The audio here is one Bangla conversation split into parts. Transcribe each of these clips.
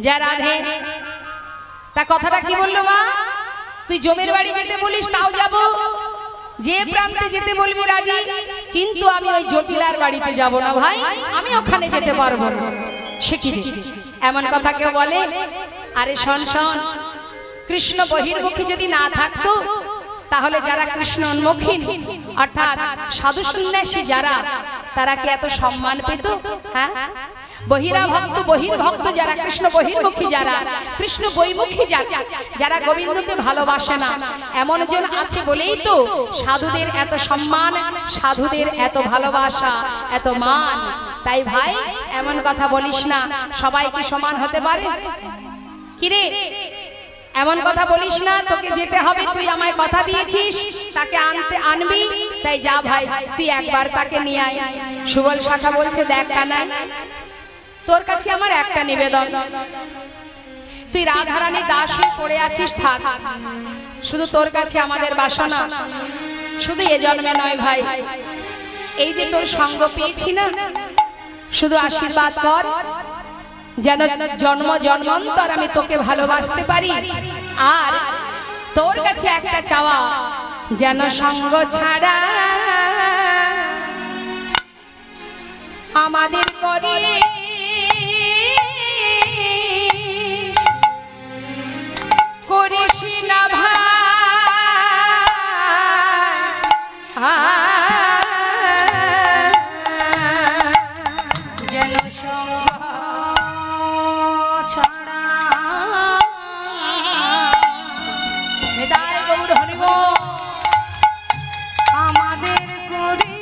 যা রাধে। তা কথাটা কি বললো মা? তুই জমের বাড়ি যেতে বলিস তাও যাব, যে প্রান্তে যেতে বলবি রাজি, কিন্তু আমি ওই জটিলার বাড়িতে যাব না ভাই, আমি ওখানে যেতে পারবো না। সে কি এমন কথা কেউ বলে? আরে শোন শোন, কৃষ্ণ বহির্মুখী যদি না থাকতো তাহলে যারা কৃষ্ণ উন্মুখী অর্থাৎ সাধু সন্ন্যাসী যারা, তারা কি এত সম্মান পেত? হ্যাঁ, বহির্ভক্ত যারা, কৃষ্ণ বহির্মুখী যারা, কৃষ্ণ বৈমুখী যারা গোবিন্দকে ভালোবাসে না, এমন জন আছে বলেই তো সাধুদের এত সম্মান, সাধুদের এত ভালোবাসা, এত মান। তাই ভাই এমন কথা বলিস না, সবাই কি সমান হতে পারে? কিরে এমন কথা বলিস না, তোকে যেতে হবে, তুই আমায় কথা দিয়েছিস তাকে আনবি, তাই যা ভাই তুই একবার তাকে নিয়ে আয়। সুবল শাখা বলছে, দেখ কানাই, তোর কাছে আমার একটা নিবেদন, তুই রাধারানী দাস হয়ে পড়ে আছিস, থাক, শুধু তোর কাছে আমাদের বাসনা, শুধু এ জন্মে নয় ভাই, এই যে তোর সঙ্গ পেয়েছি না, শুধু আশীর্বাদ কর যেন জন্ম জন্মান্তর আমি তোকে ভালোবাসতে পারি। আর তোর কাছে একটা চাওয়া, যেন সঙ্গ ছাড়া আমাদের করে করিস না ভাই, যেন সঙ্গ ছাড়া মেদায় গৌর হরিব আমাদের করি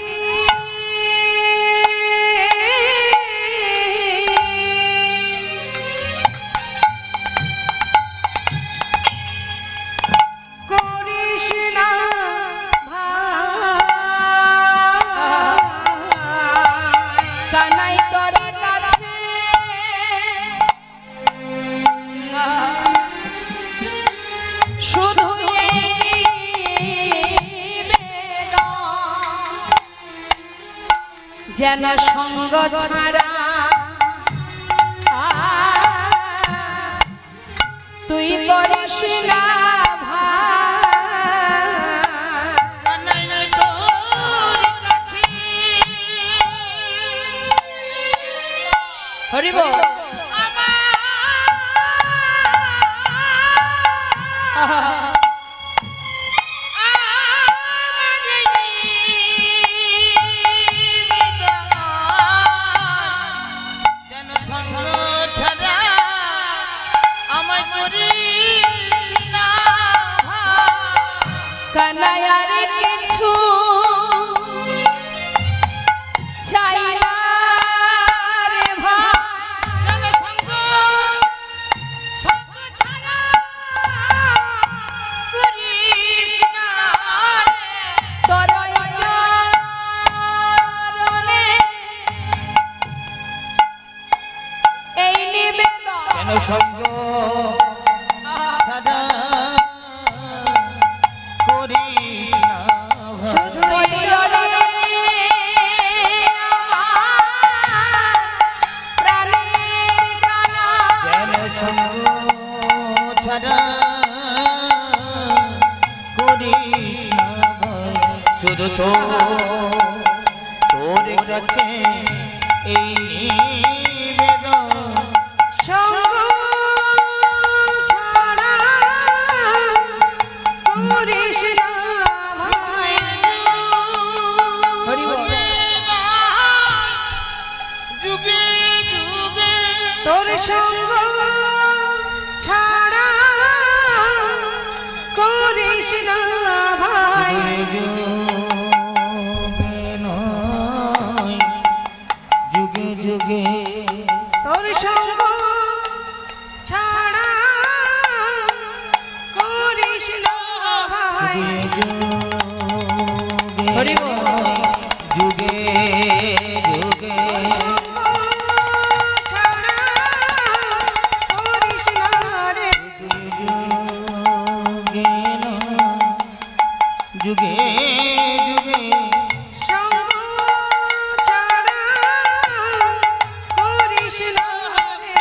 যেন সঙ্গ ছাড়া তুই করিস না হরিব কানায়ারে কিছু চাই না রে ভাই, তোর চরণে এই নিবেদন, কেন সঙ্গ ছাড়া শুধু তো তোর কাছে এই নিবেদন, ছাড়া করিস না ভাই, যুগে যুগে তোর সঙ্গ ছাড়া করিস না ভাই, যুগে যুগে তোর সঙ্গ ছাড়া করিস না ভাই, যুগে যুগে ছাড়া করিস না রে, যুগে যুগে সঙ্গ ছাড়া করিস না রে,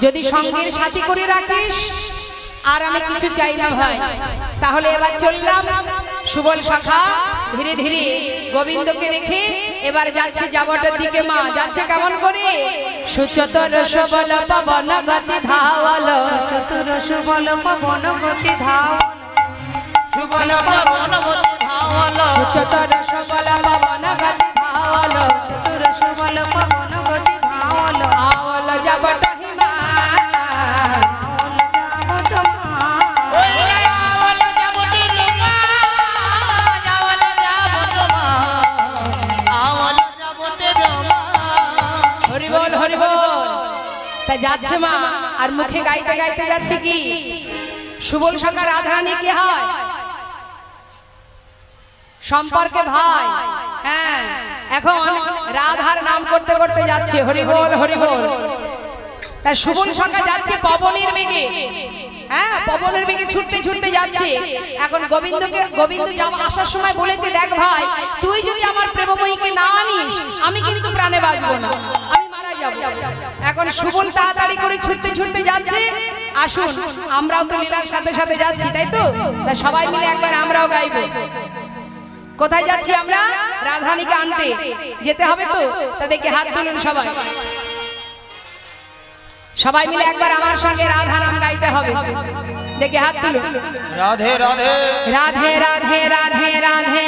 যদি সঙ্গের সাথী করে রাখিস আর আমি কিছু চাই না ভাই, তাহলে এবার চললাম সুবল শাখা ধীরে ধীরে গোবিন্দকে রেখে এবার যাচ্ছে যাবটের দিকে। মা যাচ্ছে কেমন করে? সুচতুর সবল পবন গতি ধাওয়াল, সুচতুর সবল পবন গতি ধাওয়াল, সুবল পবন গতি ধাওয়াল, ধাওয়ালো সুচতর সবল পবন গতি ধাওয়ালো চতুর সবল পবন গতি ধাওয়ালো আওয়ালো যাবট হিমা হরিবল হরিবল। তা যাচ্ছে মা আর মুখে গাইতে গাইতে যাচ্ছে কি সুবল সখা রাধারানী কি হয় সম্পর্কে ভাই। হ্যাঁ এখন রাধার নাম করতে করতে যাচ্ছে হরিবল হরিবল। তা সুবল সখা যাচ্ছে পবনের বেগে। হ্যাঁ পবনের বেগে ছুটতে ছুটতে যাচ্ছে। এখন গোবিন্দ আসার সময় বলেছে দেখ ভাই তুই যদি আমার প্রেমময়ীকে না আনিস আমি কিন্তু প্রাণে বাঁচবো না, আমি মারা যাব। এখন সুবল তাড়াতাড়ি করে ছুটতে ছুটতে যাচ্ছে। আসুন আমরাও তো লীলার সাথে সাথে যাচ্ছি তাই তো, তা সবাই মিলে একবার আমরাও গাইবো। কোথায় যাচ্ছি আমরা? রাধারানীকে আনতে যেতে হবে তো, তাদেরকে হাত তুলুন সবাই। সবাই মিলে একবার আমার সঙ্গে রাধা নাম গাইতে হবে। দেখে হাত তুলুন। রাধে রাধে রাধে রাধে রাধে রাধে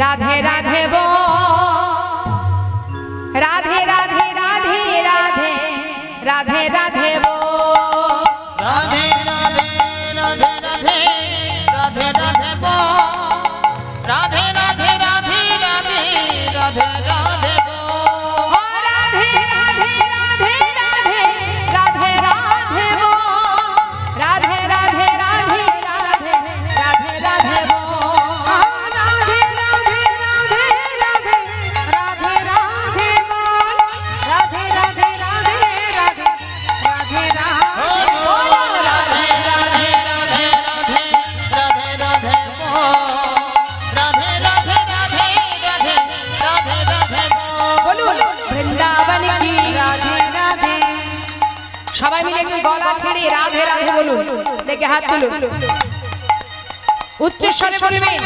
রাধে রাধে বো রাধে রাধে রাধে রাধে রাধে রাধে বো রাধে রাধে রাধে রাধে রাধে রাধে বো রাধে রাধে রাধে রাধে রাধে রাধে বো ও রাধে রাধে রাধে রাধে রাধে রাধে বো রাধে রাধে রাধে রাধে রাধে রাধে বো রাধে রাধে রাধে রাধে রাধে রাধে বল রাধে রাধে রাধে রাধে রাধে রাধে রাধে রাধে রাধে রাধে রাধে বো রাধে রাধে রাধে রাধে রাধে রাধে বো বলুন বৃন্দাবন কি রাধে রাধে সবাই মিলে একটু গলা ছেড়ে রাধে রাধে বলুন। দেখে হাত তুলুন, উচ্চ স্বরে বলবেন।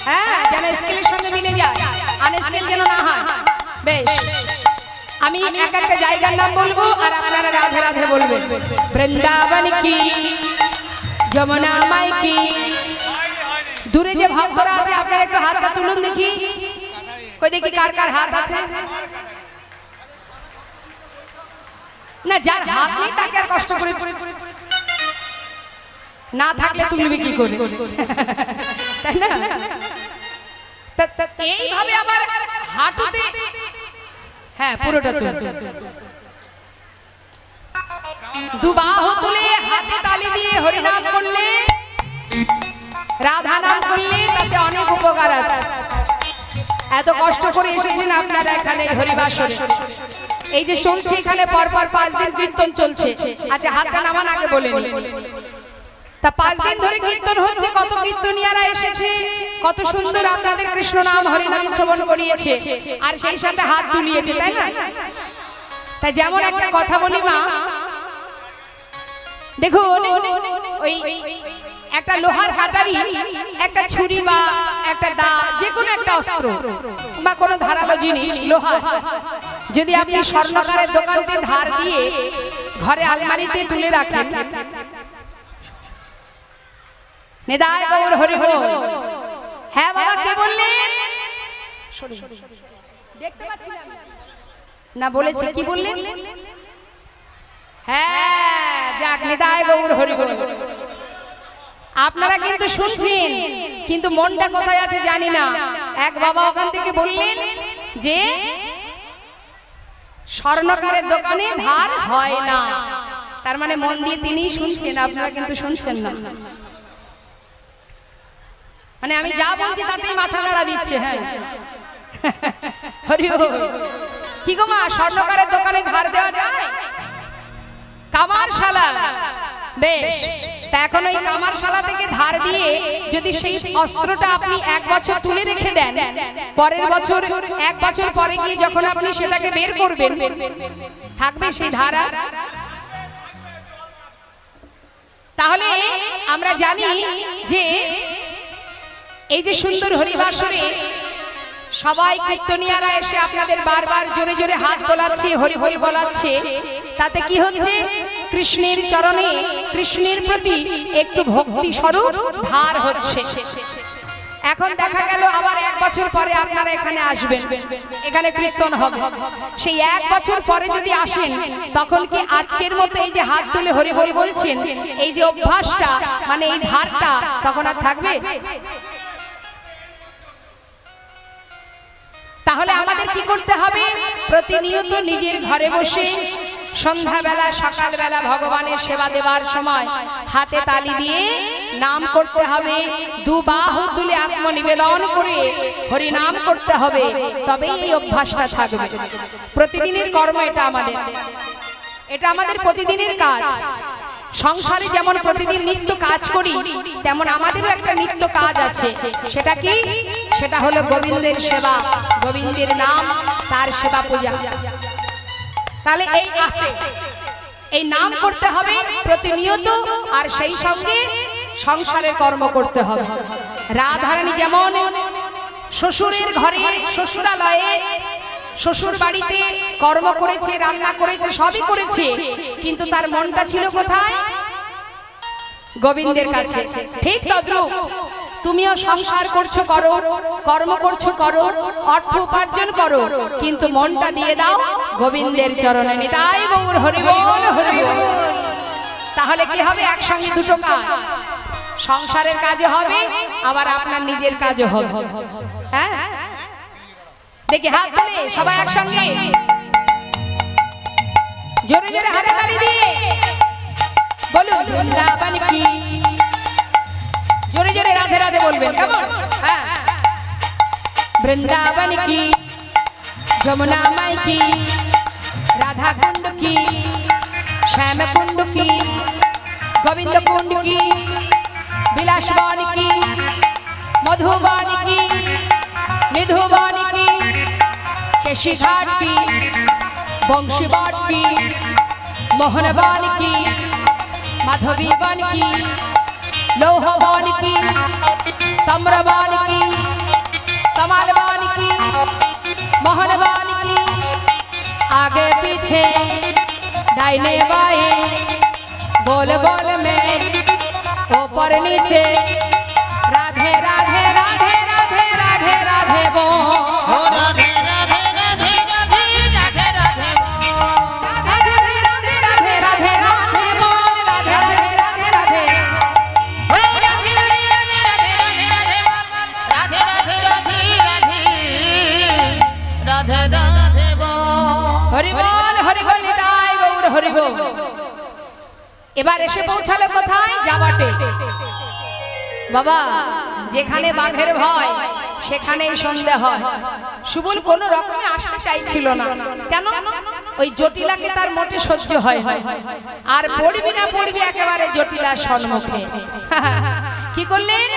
হ্যাঁ যেন স্কেলের সঙ্গে মিলে যায়, আনস্কেল যেন না হয়। বেশ আমি এক একটা জায়গার নাম বলবো আর আপনারা রাধে রাধে বলবেন। বৃন্দাবন কি যমুনা মাই কি। দূরে যে ভক্তরা আছে আপনারা একটু হাতটা তুলুন দেখি, কই দেখি কার কার হাত আছে। না যার হাত নেই তাকে আর কষ্ট করে না থাকলে তুলবে কি করে, তাই না? এইভাবে আবার হাঁটুতে হ্যাঁ পুরোটা তুল, দুবাহু তুলে হাতে তালি দিয়ে হরিনাম করলে রাধা নাম করলে তাতে অনেক উপকার আছে। এত কষ্ট করে এসেছেন আপনারা এখানে হরিবাসরে, এই যে চলছে এখানে পরপর 5 দিন কীর্তন চলছে। আচ্ছা হাতটা নামান আগে বলেন। তা 5 দিন ধরে কীর্তন হচ্ছে, কত কীর্তনিয়ারা এসেছে, কত সুন্দর আপনাদের কৃষ্ণ নাম হরি নাম শ্রবণ করিয়েছে আর সেই সাথে হাত তুলিয়েছে, তাই না? তাই যেমন একটা কথা বলি মা, দেখুন ওই একটা লোহার কাটারি একটা ছুরি বা একটা দা যে কোনো একটা অস্ত্র বা কোনো ধারালো জিনিস লোহা যদি আপনি স্বর্ণকারের দোকানতে ধার দিয়ে ঘরে আলমারিতে তুলে রাখেন, নিতাই গৌর হরি হরি। হ্যাঁ বাবা কে বললেন? দেখতে পাচ্ছিলাম না, বলেছে কি বললেন? হ্যাঁ যাক, নিতাই গৌর হরি হরি। আপনারা কিন্তু শুনছেন কিন্তু মনটা কোথায় আছে জানি না। এক বাবা ওখান থেকে বললেন যে স্বর্ণকারের দোকানে ধার হয় না, তার মানে মন দিয়ে তিনিই শুনছেন, আপনারা কিন্তু শুনছেন না। মানে আমি যা বলছি তাতেই মাথা নাড়া দিচ্ছে। হ্যাঁ হরি হরি। কি গো মা, স্বর্ণকারের দোকানে ধার দেওয়া যায়? কামারশালা, বেশ। তা এখন ওই কামারশালা থেকে ধার দিয়ে যদি সেই অস্ত্রটা আপনি 1 বছর তুলে রেখে দেন, পরের বছর 1 বছর পরে গিয়ে যখন আপনি সেটাকে বের করবেন থাকবে সেই ধারা? তাহলে আমরা জানি যে এই যে সুন্দর হরিবাসরে সবাই কীর্তনিয়ারা এসে আপনাদের বারবার জোরে জোরে হাত তোলাচ্ছে, হরি হরি বলাচ্ছে, তাতে কি হচ্ছে? কৃষ্ণের চরণে কৃষ্ণের প্রতি একটু ভক্তি স্বরূপ ধার হচ্ছে। এখন দেখা গেল আবার 1 বছর পরে আপনারা এখানে আসবেন, এখানে কীর্তন হবে। সেই 1 বছর পরে যদি আসেন, তখন কি আজকের মতো এই যে হাত তুলে হরি হরি বলছেন, এই যে অভ্যাসটা, মানে এই ধারটা তখন আর থাকবে? তাহলে আমাদের কি করতে হবে? প্রতিনিয়ত নিজের ঘরে বসে সন্ধ্যাবেলা সকালবেলা ভগবানের সেবা দেওয়ার সময় হাতে তালি দিয়ে নাম করতে হবে, 2 বাহু তুলে আত্মনিবেদন করে হরি নাম করতে হবে, তবেই এই অভ্যাসটা থাকবে। প্রতিদিনের কর্ম এটা আমাদের প্রতিদিনের কাজ। সংসারে যেমন প্রতিদিন নিত্য কাজ করি, তেমন আমাদেরও একটা নিত্য কাজ আছে। সেটা কি? সেটা হলো গোবিন্দের সেবা, গোবিন্দের নাম, তার সেবা পূজা। তাহলে এই নাম করতে হবে প্রতিনিয়ত, আর সেই সঙ্গে সংসারের কর্ম করতে হবে। রাধারানী যেমন শ্বশুরের ঘরে, শ্বশুরালয়ে, শ্বশুর বাড়িতে কর্ম করেছে, রান্না করেছে, সবই করেছে, কিন্তু তার মনটা ছিল কোথায়? গোবিন্দের কাছে। ঠিক তদ্রূপ তুমিও সংসার করছো, করো, কর্ম করছো, করো, অর্থ উপার্জন করো, কিন্তু মনটা দিয়ে দাও গোবিন্দের চরণে। নিতাই গৌর হরি বল, হরি বল। তাহলে কি হবে? একসঙ্গে দুটো কাজ, সংসারের কাজও হবে, আবার আপনার নিজের কাজও হবে। হ্যাঁ, দেখি হাত তুলে সবাই একসঙ্গে জোরে জোরে হাতে তালি দিয়ে বলুন বৃন্দাবন কি। জোরে জোরে রাধে রাধে বলবেন, কেমন? হ্যাঁ, বৃন্দাবন কি, যমুনা মাই কি, রাধা কুণ্ড কি, শ্যাম কুণ্ড কি, গোবিন্দ কুণ্ড কি, বিলাসবন কি, মধুবন কি, নিধুবন কি, কেশি ঘাট কি, বংশীবন কি, মোহনবন কি, মাধবী বন কি, লৌহবন की, तम्रबन की, कमलबन की, मोहनबन की, आगे पीछे दाहिने बाएं बोल बोल में ऊपर नीचे राधे राधे राधे राधे राधे राधे बोल। राधे राधे राधे राधे राधे राधे এবার এসে পৌঁছালো কোথায়? জাবাটে। বাবা, যেখানে বাঘের ভয় সেখানেই সন্ধ্যা হয়। সুবল কোনো রকমে আসতে চাইছিল না। কেন? ওই জটিলাকে তার মোটে সহ্য হয়, আর পড়বি না পড়বি একেবারে জটিলার সম্মুখে। কি করলেন?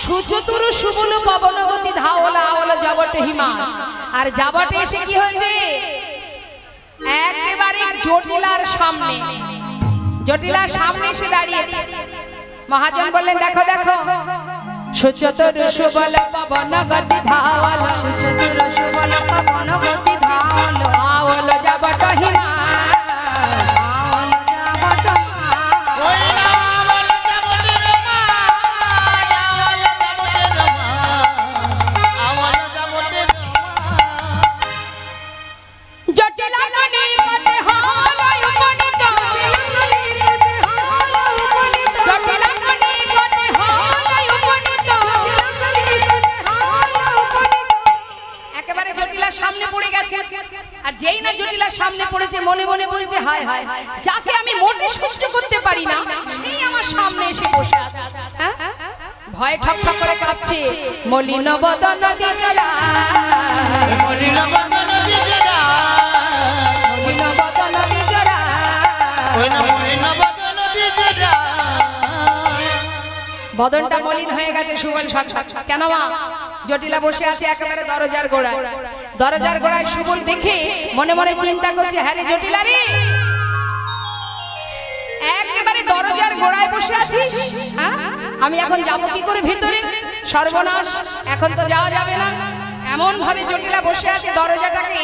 সুচতুর সুবল পবনগতি ধাওলা আওলা জাবটে হিমাজ। আর জাবটে এসে কি হয়েছে? একেবারে জটিলার সামনে, জটিলার সামনে এসে দাঁড়িয়েছে। মহাজন বললেন, দেখো দেখো, সুচতুর সুবল পবনগতি ধাওলা, সুচতুর সুবল পবনগতি ধাওলা আওলা জাবটে হিমাজ, আওলা জাবটে ওই আওলা জাবটে হিমাজ, আওলা জাবটে হিমাজ, আওলা জাবটে হিমাজ। জটিলা গনি পটে হয় উপনীত, জটিলা গনি পটে হয় উপনীত। একেবারে জটিলার সামনে পড়ে গেছে। আর যেই না জটিলার সামনে পড়েছে, মনে মনে বলছে, হায় হায়, যাকে আমি মোটে সহ্য করতে পারি না সেই আমার সামনে এসে বসে আছে। হ্যাঁ, ভয় ঠক ঠক করে কাঁপছে। মলিন বদন দিজরা, মলিন বদন দিজরা, মলিন বদন দিজরা, ওই না মলিন বদন দিজরা। বদনটা মলিন হয়ে গেছে সুবল সরকার। কেন মা? জটিলা বসে আছে একেবারে দরজার গোড়ায়। দরজার গোড়ায় সুবল দেখে মনে মনে চিন্তা করছে, হ্যাঁ রে জটিলা রে, একেবারে দরজার গোড়ায় বসে আছিস, হ্যাঁ? আমি এখন যাব কি করে ভিতরে? সর্বনাশ, এখন তো যাওয়া যাবে না। এমন ভাবে জটিলা বসে আছে, দরজাটাকে,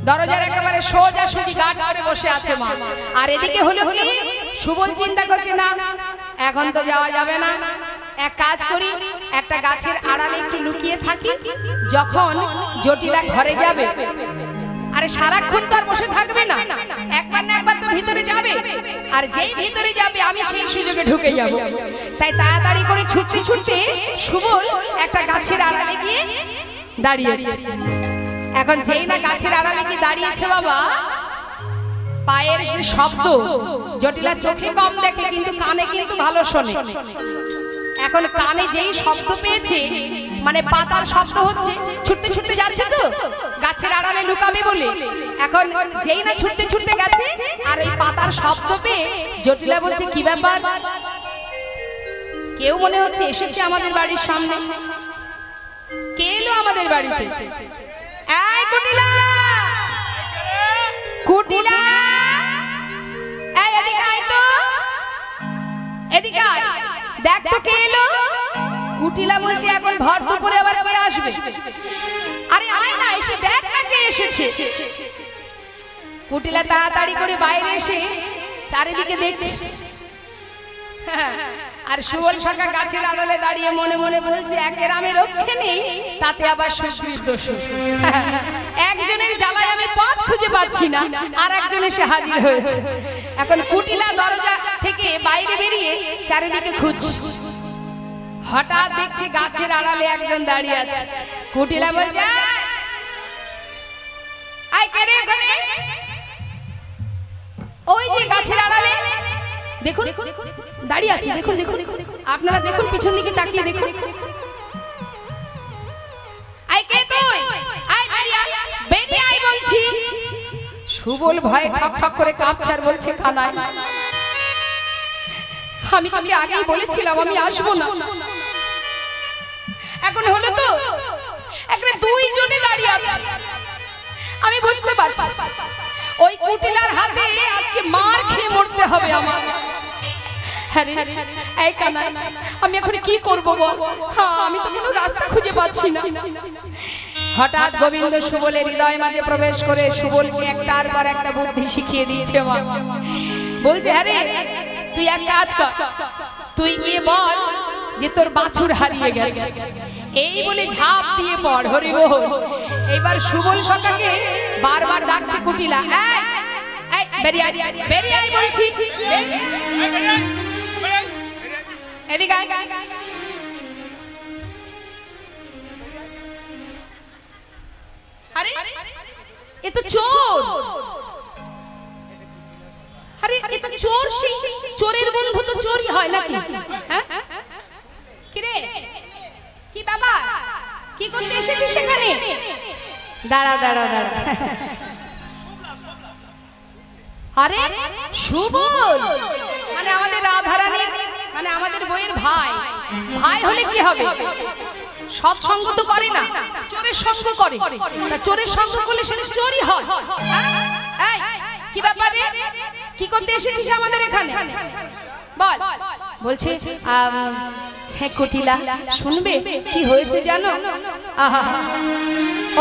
দরজার একেবারে সোজা সুজি গার্ড করে বসে আছে মা। আর এদিকে হলো কি, সুবল চিন্তা করছে, না এখন তো যাওয়া যাবে না, এক কাজ করি, একটা গাছের আড়ালে একটু লুকিয়ে থাকি, যখন জটিলা ঘরে যাবে, আরে সারাক্ষণ তো আর বসে থাকবে না, একবার না একবার তো ভিতরে যাবে, আর যেই ভিতরে যাবে আমি সেই সুযোগে ঢুকে যাব। তাই তাড়াতাড়ি করে ছুটতে ছুটতে সুবল একটা গাছের আড়ালে গিয়ে দাঁড়িয়েছে। এখন যেই না গাছের আড়ালে গিয়ে দাঁড়িয়েছে বাবা, পায়ের যে শব্দ, জটিলা চোখে কম দেখে কিন্তু কানে কিন্তু ভালো শোনে। এখন কানে যেই শব্দ পেয়েছে, মানে পাতার শব্দ হচ্ছে, ছুটতে ছুটতে যাচ্ছে তো গাছের আড়ালে লুকাবে বলে, এখন যেই না ছুটতে ছুটতে গেছে আর ওই পাতার শব্দ পেয়ে জটিলা বলছে, কি ব্যাপার? কেউ মনে হচ্ছে এসেছে আমাদের বাড়ির সামনে। কে এলো আমাদের বাড়িতে? এই কুটিলা, কুটিলা, এই এদিকে আয় তো, এদিকে আয়, দেখ তো কে এলো। কুটিলা বলছে, এখন ভর দুপুরে আবার কে আসবে? আরে আয় না, এসে দেখ না কে এসেছে। কুটিলা তাড়াতাড়ি করে বাইরে এসে চারিদিকে দেখছে, আর সুবল সরকার গাছের আড়ালে দাঁড়িয়ে মনে মনে বলছে, একের আমি রক্ষে নেই, তাতে আবার সুগ্রীব দোষ। একজনের জ্বালায় আমি পথ খুঁজে পাচ্ছি না, আর একজন এসে হাজির হয়েছে। এখন কুটিলা দরজা থেকে বাইরে বেরিয়ে চারিদিকে খুঁজছে, হঠাৎ দেখছে গাছের আড়ালে একজন দাঁড়িয়ে আছে। কুটিলা বলছে, আয় কে রে ওখানে? ওই যে গাছের আড়ালে দেখুন দাঁড়িয়ে আছে, দেখুন দেখুন, আপনারা দেখুন, পিছন দিকে তাকিয়ে দেখুন। আয় কে তুই? আয় বেরিয়ে আয় বলছি। সুবল ভয়ে ঠক ঠক করে কাঁপছে আর বলছে, কানাই, আমি তোকে আগেই বলেছিলাম আমি আসবো না। এখন হলো তো একটা দুইজনে দাঁড়িয়ে আছে, আমি বুঝতে পারছি ওই কুটিলার হাতে আজকে মার খেয়ে মরতে হবে আমার। এই কানাই, আমি এখন কি করবো বল? আমি তো কোনো রাস্তা খুঁজে পাচ্ছি না। হঠাৎ গোবিন্দ সুবলের হৃদয় মাঝে প্রবেশ করে সুবলকে একটার পর একটা বুদ্ধি শিখিয়ে দিচ্ছে। মা বলছে, আরে তুই এক কাজ কর, তুই গিয়ে বল যে তোর বাছুর হারিয়ে গেছে, এই বলে ঝাঁপ দিয়ে পড়। হরি বল। এবার সুবল সরকারকে বারবার ডাকছে কুটিলা, এই বেরিয়ে আয়, বেরিয়ে আয় বলছি, এদিকে আয়। আরে এ তো চোর, আরে এ তো চোর, সেই চোরের বন্ধু তো চোরই হয় নাকি? হ্যাঁ কি রে, কি বাবা, কি করতে এসেছিস সেখানে? দাঁড়া দাঁড়া দাঁড়া, আরে সুবল মানে আমাদের রাধারানীর, মানে আমাদের বইয়ের ভাই। ভাই হলে কি হবে, সৎসঙ্গ তো করে না, চোরের সঙ্গ করে। চোরের সঙ্গ করলে সেটা চোরই হয়। এই কি ব্যাপার রে, কি করতে এসেছিস আমাদের এখানে বল? বলছে, হ্যাঁ কুটিলা, শুনবে কি হয়েছে জানো? আহা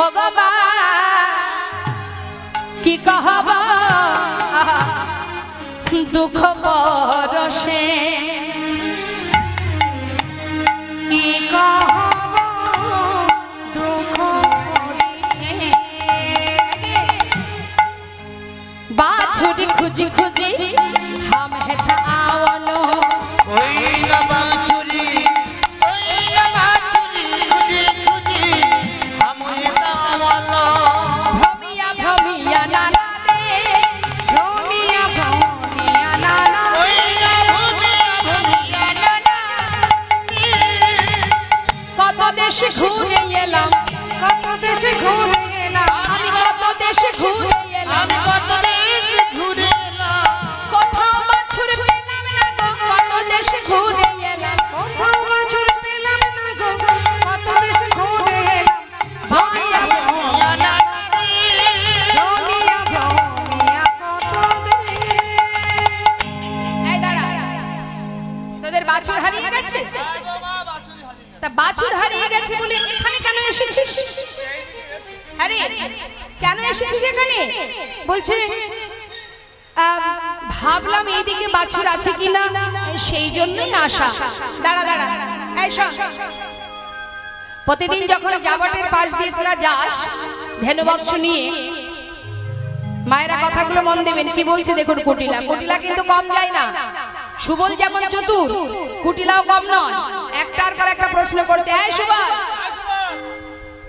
ও বাবা কি কহবা, দুঃখ পরশে কি কহবা, দুঃখ বাছুরি খুঁজি খুঁজি হাম হেতা আওয়ালো, ওই না বাছুরি, ওই না বাছুরি, খুঁজি খুঁজি হামে দাওয়ালো, ভমিয়া ভমিয়া নানা রে, রমিয়া ভমিয়া নানা, ওই না ভূমিয়া ভূমিয়া নানা, কত দেশে ঘুরে এলাম, কত দেশে ঘুরে এলাম, আমি কত দেশে ঘুরে এলাম, আমি কত দেশ ঘুরে এলাম, কোথাও বাছুর পেলাম না গো, কত দেশে ঘুরে এলাম, কোথাও বাছুর পেলাম না গো, কত দেশে ঘুরে এলাম, ভমিয়া ভূমিয়া নানা রে, রমিয়া ভমিয়া কত দেশ। এই দাঁড়া, তোদের বাছুর হারিয়ে গেছে? তা বাছুর হারিয়ে গেছে বলে এখানে কেন এসেছিস? আরে কেন এসেছিস এখানে? বলছে ভাবলাম এইদিকে বাছুর আছে কিনা, সেই জন্যই আসা। দাঁড়া দাঁড়া, এই শোন, প্রতিদিন যখন জাবটের পাশ দিয়ে তোরা যাস ধেনুবৎস নিয়ে, মায়েরা কথাগুলো মন দেবেন কি বলছে দেখুন। কুটিলা, কুটিলা কিন্তু কম যায় না। সুবল যেমন চতুর, কুটিলাও কম নয়। একটার পর একটা প্রশ্ন করছে, এই সুবল,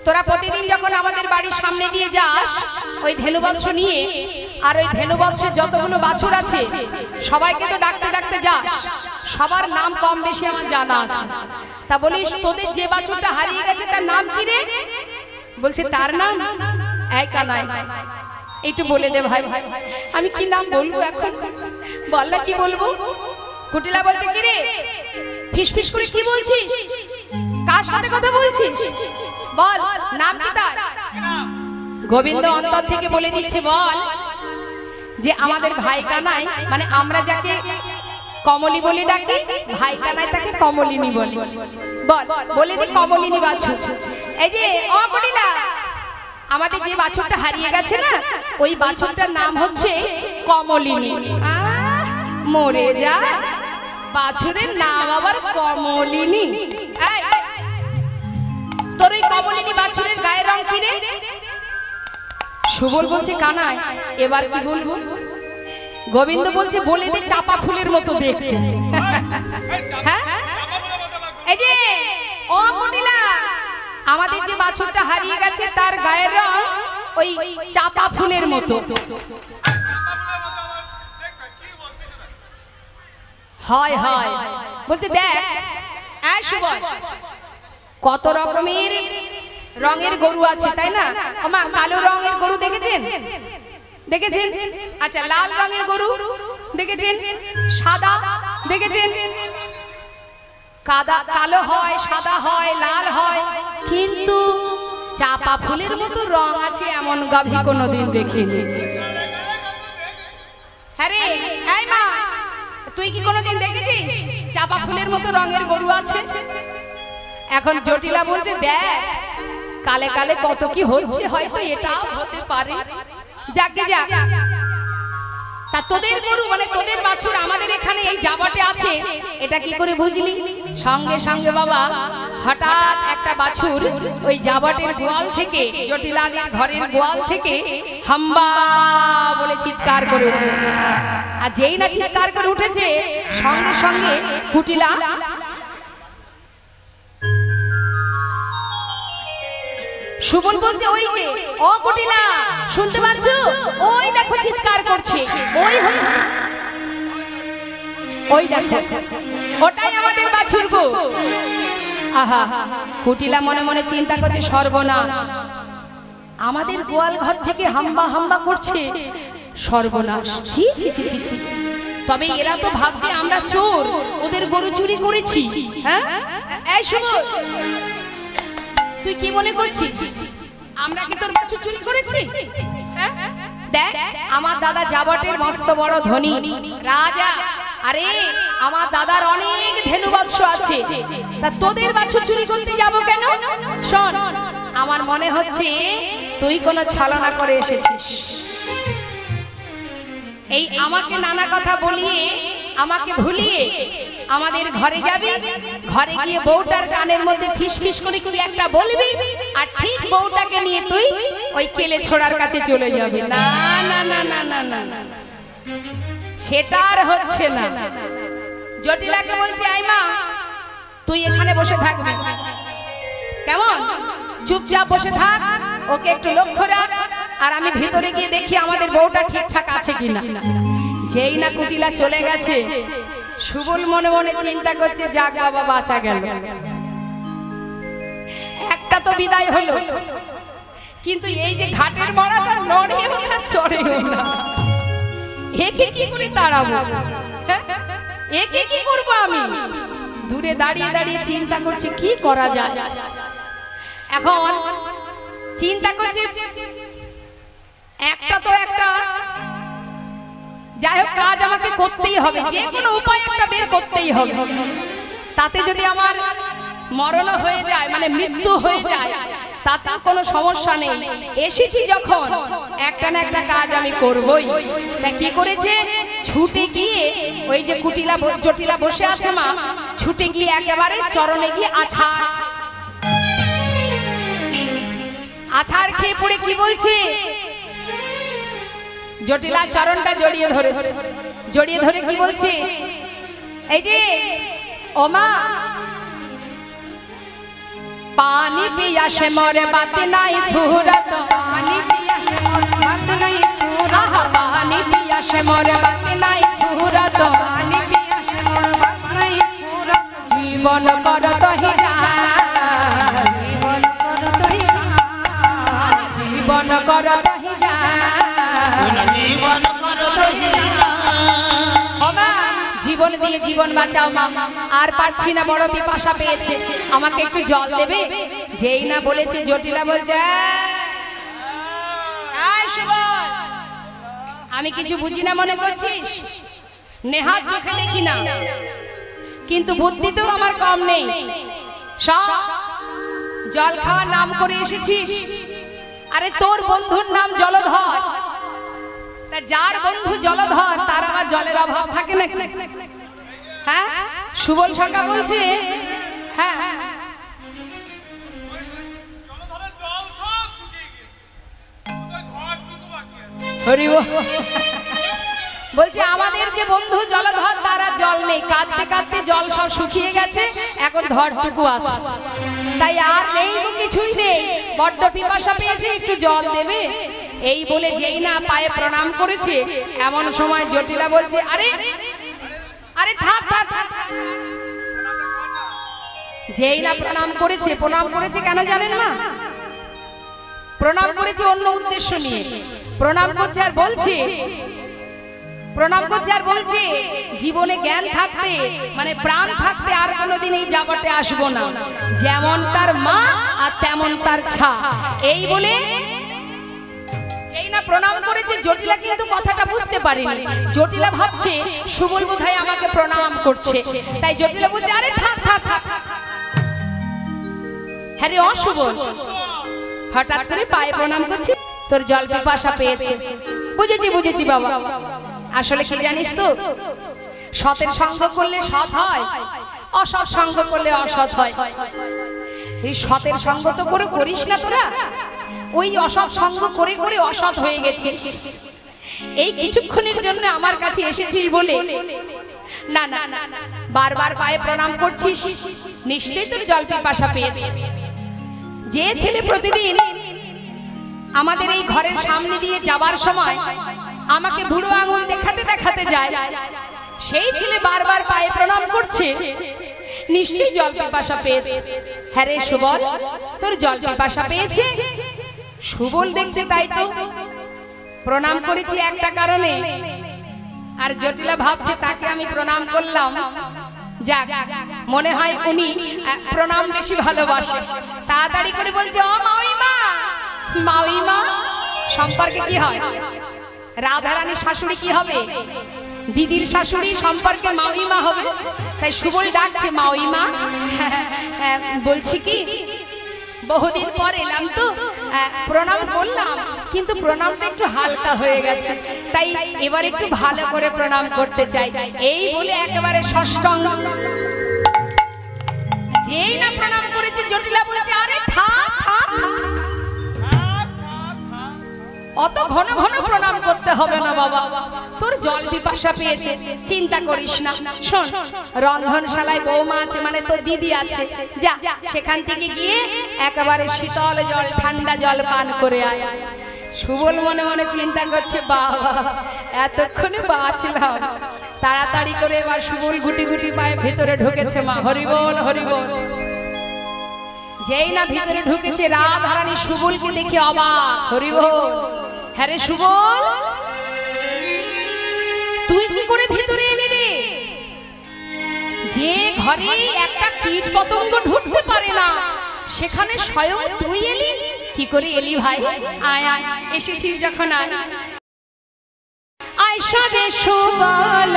তোরা প্রতিদিন যখন আমাদের বাড়ির সামনে দিয়ে যাস ওই ধেনুবৎস নিয়ে, আর ওই ধেনুবৎসের যতগুলো বাছুর আছে সবাইকে তো ডাকতে ডাকতে যাস, সবার নাম কম বেশি আমার জানা আছে। তা বলিস তোদের যে বাছুরটা হারিয়ে গেছে তার নাম কি রে? বলছে তার নাম এই কানাই। একটু বলে দে ভাই। আমি কি নাম বলবো এখন, বল না কি বলবো। কুটিলা বলছে কি রে, ফিস ফিস করে কি বলছিস, কার সাথে কথা বলছিস, বল নাম কি তার? গোবিন্দ অন্তর থেকে বলে দিচ্ছে, বল যে আমাদের ভাই কানাই, মানে আমরা যাকে কমলি বলে ডাকি, ভাই কানাই তাকে কমলিনী বলে। বল, বলে দি কমলিনী বাছুর। এই যে ও কুটিলা, আমাদের যে বাছুরটা হারিয়ে গেছে না, ওই বাছুরটার নাম হচ্ছে কমলিনী। মরে যা, বাছুরের নাম আবার কমলিনী। তোর ওই কমলিনী বাছুরের গায়ের রং কি রে? সুবল বলছে কানাই, এবার কি বলবো? গোবিন্দ বলছে বলে দে চাপা ফুলের মতো দেখতে। হ্যাঁ, এই যে ও কুটিলা, আমাদের যে বাছুরটা হারিয়ে গেছে তার গায়ের রং ওই চাপা ফুলের মতো। হয় হয় বলতে দেখ, এই সুবল, কত রকমের রঙের গরু আছে তাই না? আমা কালো রঙের গরু দেখেছেন? দেখেছেন? আচ্ছা, লাল রঙের গরু দেখেছেন? সাদা দেখেছেন? কালো হয়, সাদা হয়, লাল হয়, কিন্তু চাপা ফুলের মতো রং আছে এমন গাভী কোনোদিন দেখিনি। হ্যাঁ রে, এই মা, তুই কি কোনোদিন দেখেছিস চাপা ফুলের মতো রঙের গরু আছে? এখন জটিলা বলছে দেখ, কালে কালে কত কি হচ্ছে, হয়তো এটাও হতে পারে। যাকে যাক, তা তোদের গরু মানে তোদের বাছুর আমাদের এখানে এই জাবটে আছে, এটা কি করে বুঝলি? সঙ্গে সঙ্গে বাবা হঠাৎ একটা বাছুর ওই জাবটের গোয়াল থেকে, জটিলাদের ঘরের গোয়াল থেকে হাম্বা বলে চিৎকার করে উঠল। আর যেই না চিৎকার করে উঠেছে, সঙ্গে সঙ্গে কুটিলা সুবল বলছে, ওই যে ও কুটিলা, শুনতে পাচ্ছ? ওই দেখো চিৎকার করছে, ওই দেখো, ওটাই আমাদের বাছুর গো। আহা, কুটিলা মনে মনে চিন্তা করছে, সর্বনাশ, আমাদের গোয়াল ঘর থেকে হাম্বা হাম্বা করছে, সর্বনাশ, ছি ছি ছি ছি ছি। তবে এরা তো ভাববে আমরা চোর, ওদের গরু চুরি করেছি। হ্যাঁ, এই সুবল, তুই কি মনে করছিস আমরা কি তোর বাছুর চুরি করেছি? হ্যাঁ, দেখ আমার দাদা জাবটের মস্ত বড় ধনী রাজা, আরে আমার দাদার অনেক ধেনুবৎস আছে, তা তোদের বাছুর চুরি করতে যাব কেন? শোন, আমার মনে হচ্ছে তুই কোনো ছলনা করে এসেছিস। এই আমাকে নানা কথা বলিয়ে, আমাকে ভুলিয়ে আমাদের ঘরে যাবি, ঘরে গিয়ে বউটার কানের মধ্যে ফিস ফিস করে কি একটা বলবি, আর ঠিক বউটাকে নিয়ে তুই ওই কেলে ছোড়ার কাছে চলে যাবি। না না না না না না না, সেটা আর হচ্ছে না। জটিলাকে বলছে, আই মা, তুই এখানে বসে থাকবি, কেমন? চুপচাপ বসে থাক, ওকে একটু লক্ষ্য রাখ, আর আমি ভিতরে গিয়ে দেখি আমাদের বউটা ঠিকঠাক আছে কিনা। যেই না কুটিলা চলে গেছে, সুবল মনে মনে চিন্তা করছে, যাক বাবা, বাঁচা গেল, একটা তো বিদায় হলো। কিন্তু এই যে ঘাটের মরাটা নড়েও না, চড়েও না, একে কি করে তাড়াবো? একে কি করবো আমি? দূরে দাঁড়িয়ে দাঁড়িয়ে চিন্তা করছে কি করা যায়। এখন চিন্তা করছে একটা তো একটা, যাই হোক কাজ আমাকে করতেই হবে, যে কোনো উপায় একটা বের করতেই হবে। তাতে যদি আমার মরণ হয়ে যায়, মানে মৃত্যু হয়ে যায়, তাতে কোনো সমস্যা নেই। এসেছি যখন, একটা না একটা কাজ আমি করবই। তা কি করেছে? ছুটে গিয়ে ওই যে জটিলা বসে আছে মা, ছুটে গিয়ে একেবারে চরণে গিয়ে আছাড় খেয়ে পড়ে কি বলছে, জটিলা চরণটা জড়িয়ে ধরেছে, জড়িয়ে ধরে কি বলছে, এই যে ও মা, পানি পিয়াসে মরে বাতি নাই সুরত, পানি পিয়াসে মোর বাত নাই সুরত, আহা পানি পিয়াসে মরে বাতি নাই সুরত, পানি পিয়াসে মোর বাত নাই সুরত, জীবন করত হিজান, জীবন করত হিজান, জীবন করত হিজান, জীবন করত হিজান। ও মা, জীবন দিয়ে জীবন বাঁচাও মা, আর পারছি না, বড় পিপাসা পেয়েছে, আমাকে একটু জল দেবে। যেই না বলেছে জটিলা বলছে, এই সুবল, আমি কিছু বুঝি না মনে করছিস? নেহাত চোখে দেখি না, কিন্তু বুদ্ধিতেও আমার কম নেই। সব জল খাওয়ার নাম করে এসেছিস। আরে তোর বন্ধুর নাম জলধর, তা যার বন্ধু জলধর তার আবার জলের অভাব থাকে নাকি? হ্যাঁ, সুবল সরকার বলছে, হ্যাঁ জলধরের জল সব শুকিয়ে গেছে, ওই ঘরটুকু বাকি আছে। হরি বল। বলছে আমাদের যে বন্ধু জলধর তার আর জল নেই, কাঁদতে কাঁদতে জল সব শুকিয়ে গেছে, এখন ধরটুকু আছে, তাই আর নেই তো কিছুই নেই, বড্ড পিপাসা পেয়েছে, একটু জল দেবে। এই বলে যেই না পায়ে প্রণাম করেছে, এমন সময় জটিলা বলছে, আরে আরে থাক থাক থাক। যেই না প্রণাম করেছে কেন জানেন না? প্রণাম করেছে অন্য উদ্দেশ্য নিয়ে, প্রণাম করছে আর বলছে জীবনে জ্ঞান থাকতে, মানে প্রাণ থাকতে আর কোনোদিন এই জায়গাতে আসবো না, যেমন তার মা আর তেমন তার ছা। এই বলে যেই না প্রণাম করেছে, জটিলা কিন্তু কথাটা বুঝতে পারেনি। জটিলা ভাবছে সুবল বোধহয় আমাকে প্রণাম করছে, তাই জটিলা বলছে, আরে থাক থাক থাক। হ্যাঁ রে অসুবল, হঠাৎ করে পায়ে প্রণাম করছি, তোর জল পিপাসা পেয়েছে। বুঝেছি বাবা, আসলে কি জানিস তো, সতের সঙ্গ করলে সৎ হয়, অসৎ সঙ্গ করলে অসৎ হয়। এই সতের সঙ্গ তো করে করিস না তোরা, ওই অসৎ সঙ্গ করে করে অসৎ হয়ে গেছিস। এই কিছুক্ষণের জন্য আমার কাছে এসেছিস বলে না না বারবার পায়ে প্রণাম করছিস, নিশ্চয়ই তোর জল পিপাসা পেয়েছে। যে ছেলে প্রতিদিন আমাদের এই ঘরের সামনে দিয়ে যাবার সময় আমাকে বুড়ো আঙুল দেখাতে দেখাতে যায়, সেই ছেলে বারবার পায়ে প্রণাম করছে, নিশ্চয়ই জল পিপাসা পেয়েছে। হ্যাঁ রে সুবল, তোর জল পিপাসা পেয়েছে? সুবল দেখছে তাই তো প্রণাম করেছি একটা কারণে, আর জটিলা ভাবছে তাকে আমি প্রণাম করলাম, যাক মনে হয় উনি প্রণাম বেশি ভালোবাসে। তাড়াতাড়ি করে বলছে, ও মাউইমা, মাউইমা সম্পর্কে কি হয়? রাধারানীর শাশুড়ি কি হবে? দিদির শাশুড়ি সম্পর্কে মাউইমা হবে, তাই সুবল ডাকছে মাউইমা। বলছি কি, বহুদিন পর এলাম তো, প্রণাম করলাম, কিন্তু প্রণামটা একটু হালকা হয়ে গেছে, তাই এবার একটু ভালো করে প্রণাম করতে চাই। এই বলে একেবারে ষষ্ঠঙ্গ যেই না প্রণাম করেছে, জটিলা বলছে, আরে থাক থাক থাক, অত ঘন ঘন প্রণাম করতে হবে না বাবা, তোর জল পিপাসা পেয়েছে, চিন্তা করিস না। শোন, রন্ধনশালায় বৌমা আছে, মানে তোর দিদি আছে, যা সেখান থেকে গিয়ে একেবারে শীতল জল, ঠান্ডা জল পান করে আয়। সুবল মনে মনে চিন্তা করছে, বাবা এতক্ষণে বাঁচলাম। তাড়াতাড়ি করে এবার সুবল গুটি গুটি পায়ে ভেতরে ঢুকেছে। মা হরিবল হরিবল। যেই না ভিতরে ঢুকেছে, রাধারানী সুবলকে দেখে অবাক। হরিবল। হ্যাঁ রে সুবল, তুই কি করে ভিতরে এলি রে? যে ঘরে একটা কীট পতঙ্গ ঢুকতে পারে না, সেখানে স্বয়ং তুই এলি? কি করে এলি ভাই? আয় আয়, এসেছিস যখন আয়। আয়শা রে সুবল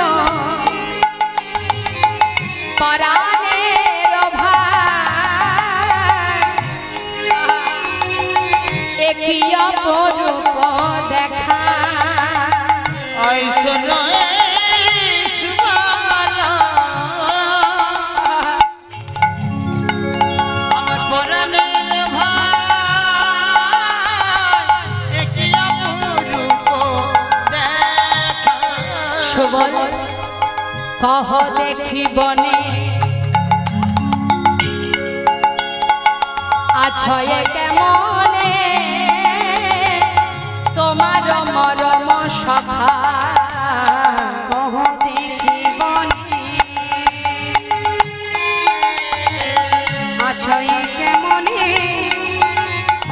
পরাণের ভাই, একই অপরূপ দেখা। আইসো নয় অহ দেখি বনে আছয়ে কেমনে তোমার মরম সখা কহ দেখি বনে আছই কেমনে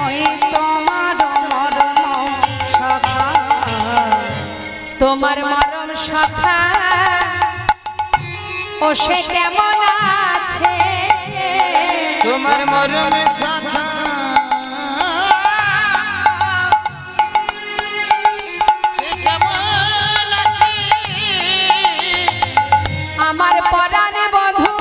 ওই তোমার মরম সখা তোমার মরম সখা ও সে কেমন আছে তোমার মরম সখা আমার পরাণে বধূ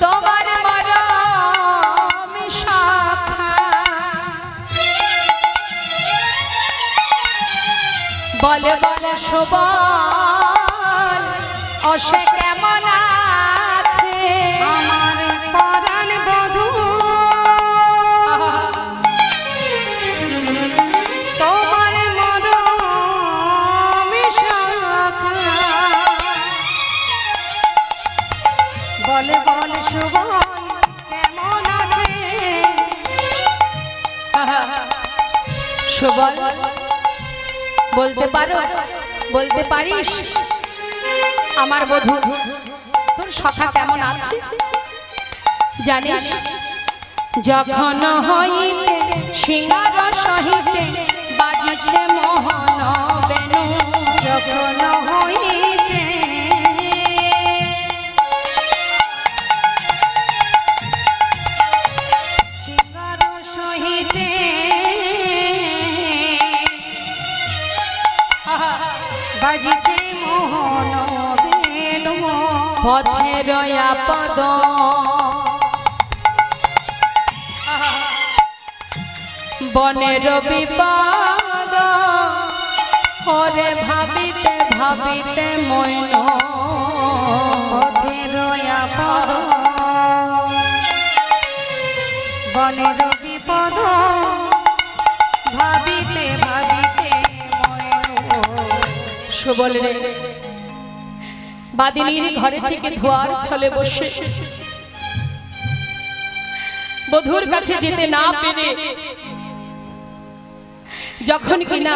তোমার মরম সখা বলে বলে সুবল ও সে কেমন আছে আমার পরাণ বধূ তোমার মরম সখা বলে বল সুবল কেমন আছে সুবল বলতে পারো বলতে পারিস আমার বধূ তোর সখা কেমন আছে জানিস যখন হইতে সিঙ্গার সহিতে বাজিছে মোহন বেনু যখন হইতে সিঙ্গার সহিতে বাজিছে মোহন বেনু পথের আপদ বনের বিপদ ওরে ভাবিতে ভাবিতে মইন পথের আপদ বনের বিপদ ভাবিতে ভাবিতে সুবল রে বাদিনীর ঘরে থেকে ধোয়ার ছলে বসে বধূর কাছে যেতে না পেরে যখন কিনা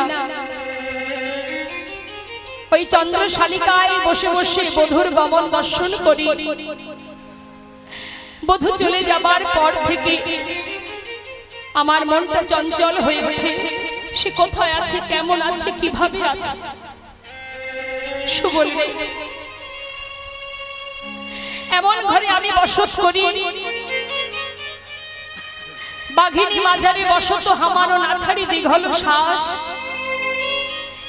ওই চন্দ্রশালিকায় বসে বসে বধূর গমন দর্শন করি বধূ চলে যাবার পর থেকে আমার মনটা চঞ্চল হয়ে ওঠে সে কোথায় আছে কেমন আছে কিভাবে আছে সুবল রে এমন ঘরে আমি বসত করি বাঘিনী মাঝারে বসত হামারো নাছাড়ি দীঘল শ্বাস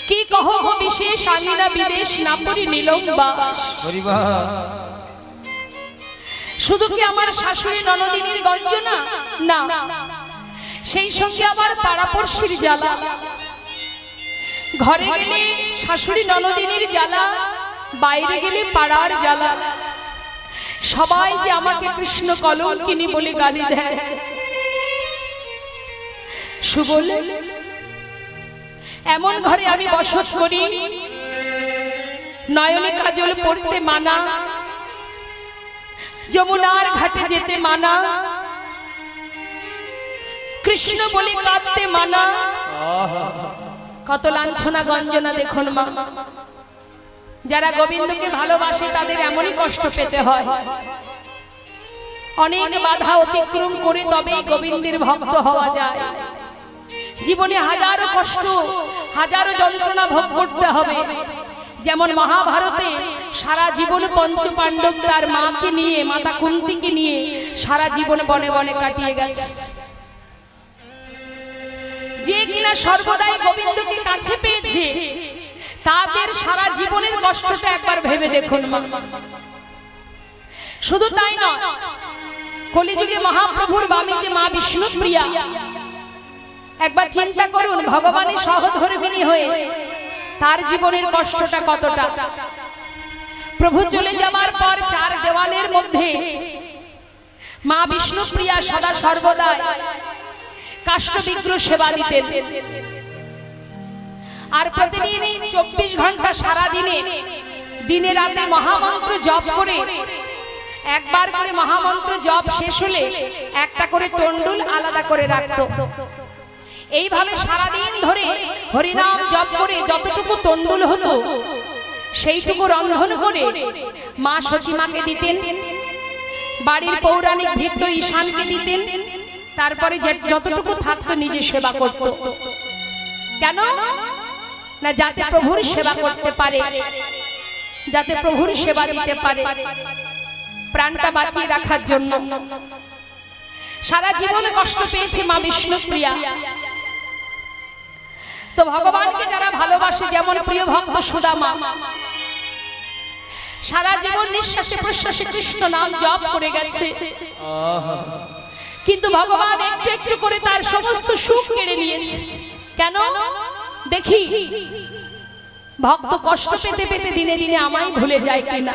কি কহ গো বিশেষ আঙিনা বিদেশ না পরি নীলম্বাস শুধু কি আমার শাশুড়ি ননদিনীর গঞ্জনা না সেই সঙ্গে আবার পাড়াপড়শির জ্বালা ঘরে গেলে শাশুড়ি ননদিনীর জ্বালা বাইরে গেলে পাড়ার জ্বালা সবাই যে আমাকে কৃষ্ণ কলঙ্কিনী বলে গালি দেয় সুবল এমন ঘরে আমি বসত করি নয়নে কাজল পড়তে মানা যমুনার ঘাটে যেতে মানা কৃষ্ণ বলে কাঁদতে মানা কত লাঞ্ছনা গঞ্জনা দেখুন মা যারা গোবিন্দকে ভালোবাসে তাদের এমনই কষ্ট পেতে হয় অনেক বাধা অতিক্রম করে তবেই গোবিন্দের ভক্ত হওয়া যায় জীবনে হাজারো কষ্ট হাজারো যন্ত্রণা ভোগ করতে হবে যেমন মহাভারতে সারা জীবন পঞ্চপাণ্ডব তার মাকে নিয়ে মাতা কুন্তিকে নিয়ে সারা জীবন বনে বনে কাটিয়ে গেছে যে কিনা সর্বদাই গোবিন্দকে কাছে পেয়েছে তাদের সারা জীবনের কষ্টটা একবার ভেবে দেখুন মা শুধু তাই নয় কলিযুগে মহাপ্রভুর বামী যে মা বিষ্ণুপ্রিয়া একবার চিন্তা করুন ভগবানের সহধর্মিণী হয়ে তার জীবনের কষ্টটা কতটা প্রভু চলে যাওয়ার পর চার দেওয়ালের মধ্যে মা বিষ্ণুপ্রিয়া সদা সর্বদা কাষ্ঠ বিগ্রহ সেবা দিতেন। আর প্রতিদিন 24 ঘন্টা সারা দিনে দিনে রাতে মহামন্ত্র জপ করে, একবার করে মহামন্ত্র জপ শেষ হলে একটা করে তন্ডুল আলাদা করে রাখতো। এইভাবে সারা দিন ধরে হরিনাম জপ করে যতটুকু তন্ডুল হতো সেইটুকু রন্ধন করে মা সচিমাকে দিতেন, বাড়ির পৌরাণিক ভৃত্য ঈশানকে দিতেন, তারপরে যতটুকু থাকতো নিজে সেবা করত। কেন না, যাতে প্রভুর সেবা করতে পারে, যাতে প্রভুর সেবা দিতে পারে, প্রাণটা বাঁচিয়ে রাখার জন্য। সারা জীবনে কষ্ট পেয়েছে মা বিষ্ণুপ্রিয়া। তো ভগবানকে যারা ভালোবাসে, যেমন প্রিয় ভক্ত সুদামা, সারা জীবন নিঃশ্বাসে প্রশ্বাসে কৃষ্ণ নাম জপ করে গেছে, কিন্তু ভগবান একটু একটু করে তার সমস্ত সুখ কেড়ে নিয়েছে। কেন দেখি ভক্ত কষ্ট পেতে পেতে দিনে দিনে আমায় ভুলে যায় কিনা।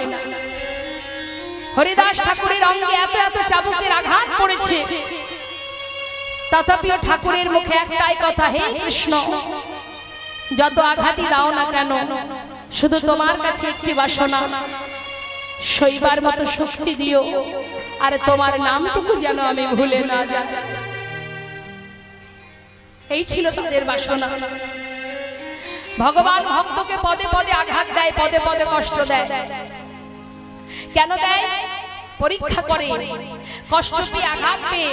হরিদাস ঠাকুরের অঙ্গে এত এত চাবুকের আঘাত পড়েছে, তথাপিও ঠাকুরের মুখে একটাই কথা, হে কৃষ্ণ, যত আঘাতই দাও না কেন, শুধু তোমার কাছে একটি বাসনা, শৈবার মতো শক্তি দিও, আর তোমার নামটুকু যেন আমি ভুলে না যাই। এই ছিল তাদের বাসনা। ভগবান ভক্তকে পদে পদে আঘাত দেয়, পদে পদে কষ্ট দেয়। কেন দেয়? পরীক্ষা করে, কষ্ট পেয়ে আঘাত পেয়ে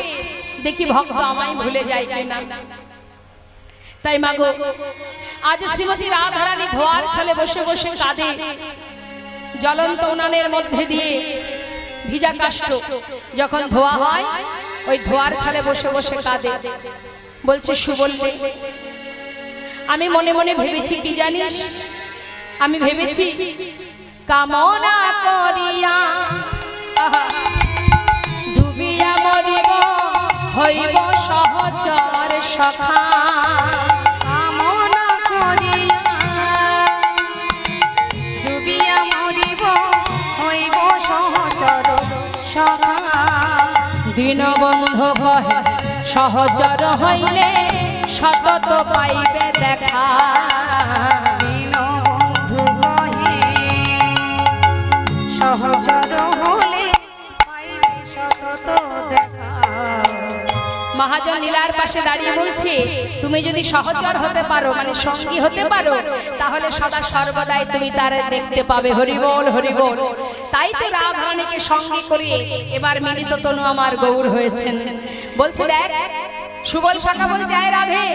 দেখি ভক্ত আমায় ভুলে যায় কিনা। তাই মাগো, আজ শ্রীমতী রাধারানী ধোয়ার ছলে বসে বসে কাঁদে, জ্বলন্ত উনানের মধ্যে দিয়ে ভিজা কাষ্ঠ যখন ধোয়া হয়, ওই ধোয়ার ছলে বসে বসে কাঁদে। বলছে, সুবল্লে, আমি মনে মনে ভেবেছি কি জানিস, আমি ভেবেছি কামনা করিয়া ডুবিয়া মরিব, হইব সহচর সখা। কামনা করিয়া ডুবিয়া মরিব, হইব সহচর সখা। দীনবন্ধু কহে সহচর হইলে সতত পাইবে দেখা। দীনবন্ধু কহে সহচর হলে পাইবে সতত দেখা। মহাজন লীলার পাশে দাঁড়িয়ে বলছে, তুমি যদি সহচর হতে পারো, মানে সঙ্গী হতে পারো, তাহলে সদা সর্বদাই তুমি তার দেখতে পাবে। হরি বল, হরি বল। তাই তো রাধারানীকে সঙ্গী করে এবার মিলিত তনু আমার গৌর হয়েছেন। বলছে, দেখ সুবল শাখা বলছে, আয় রাধে,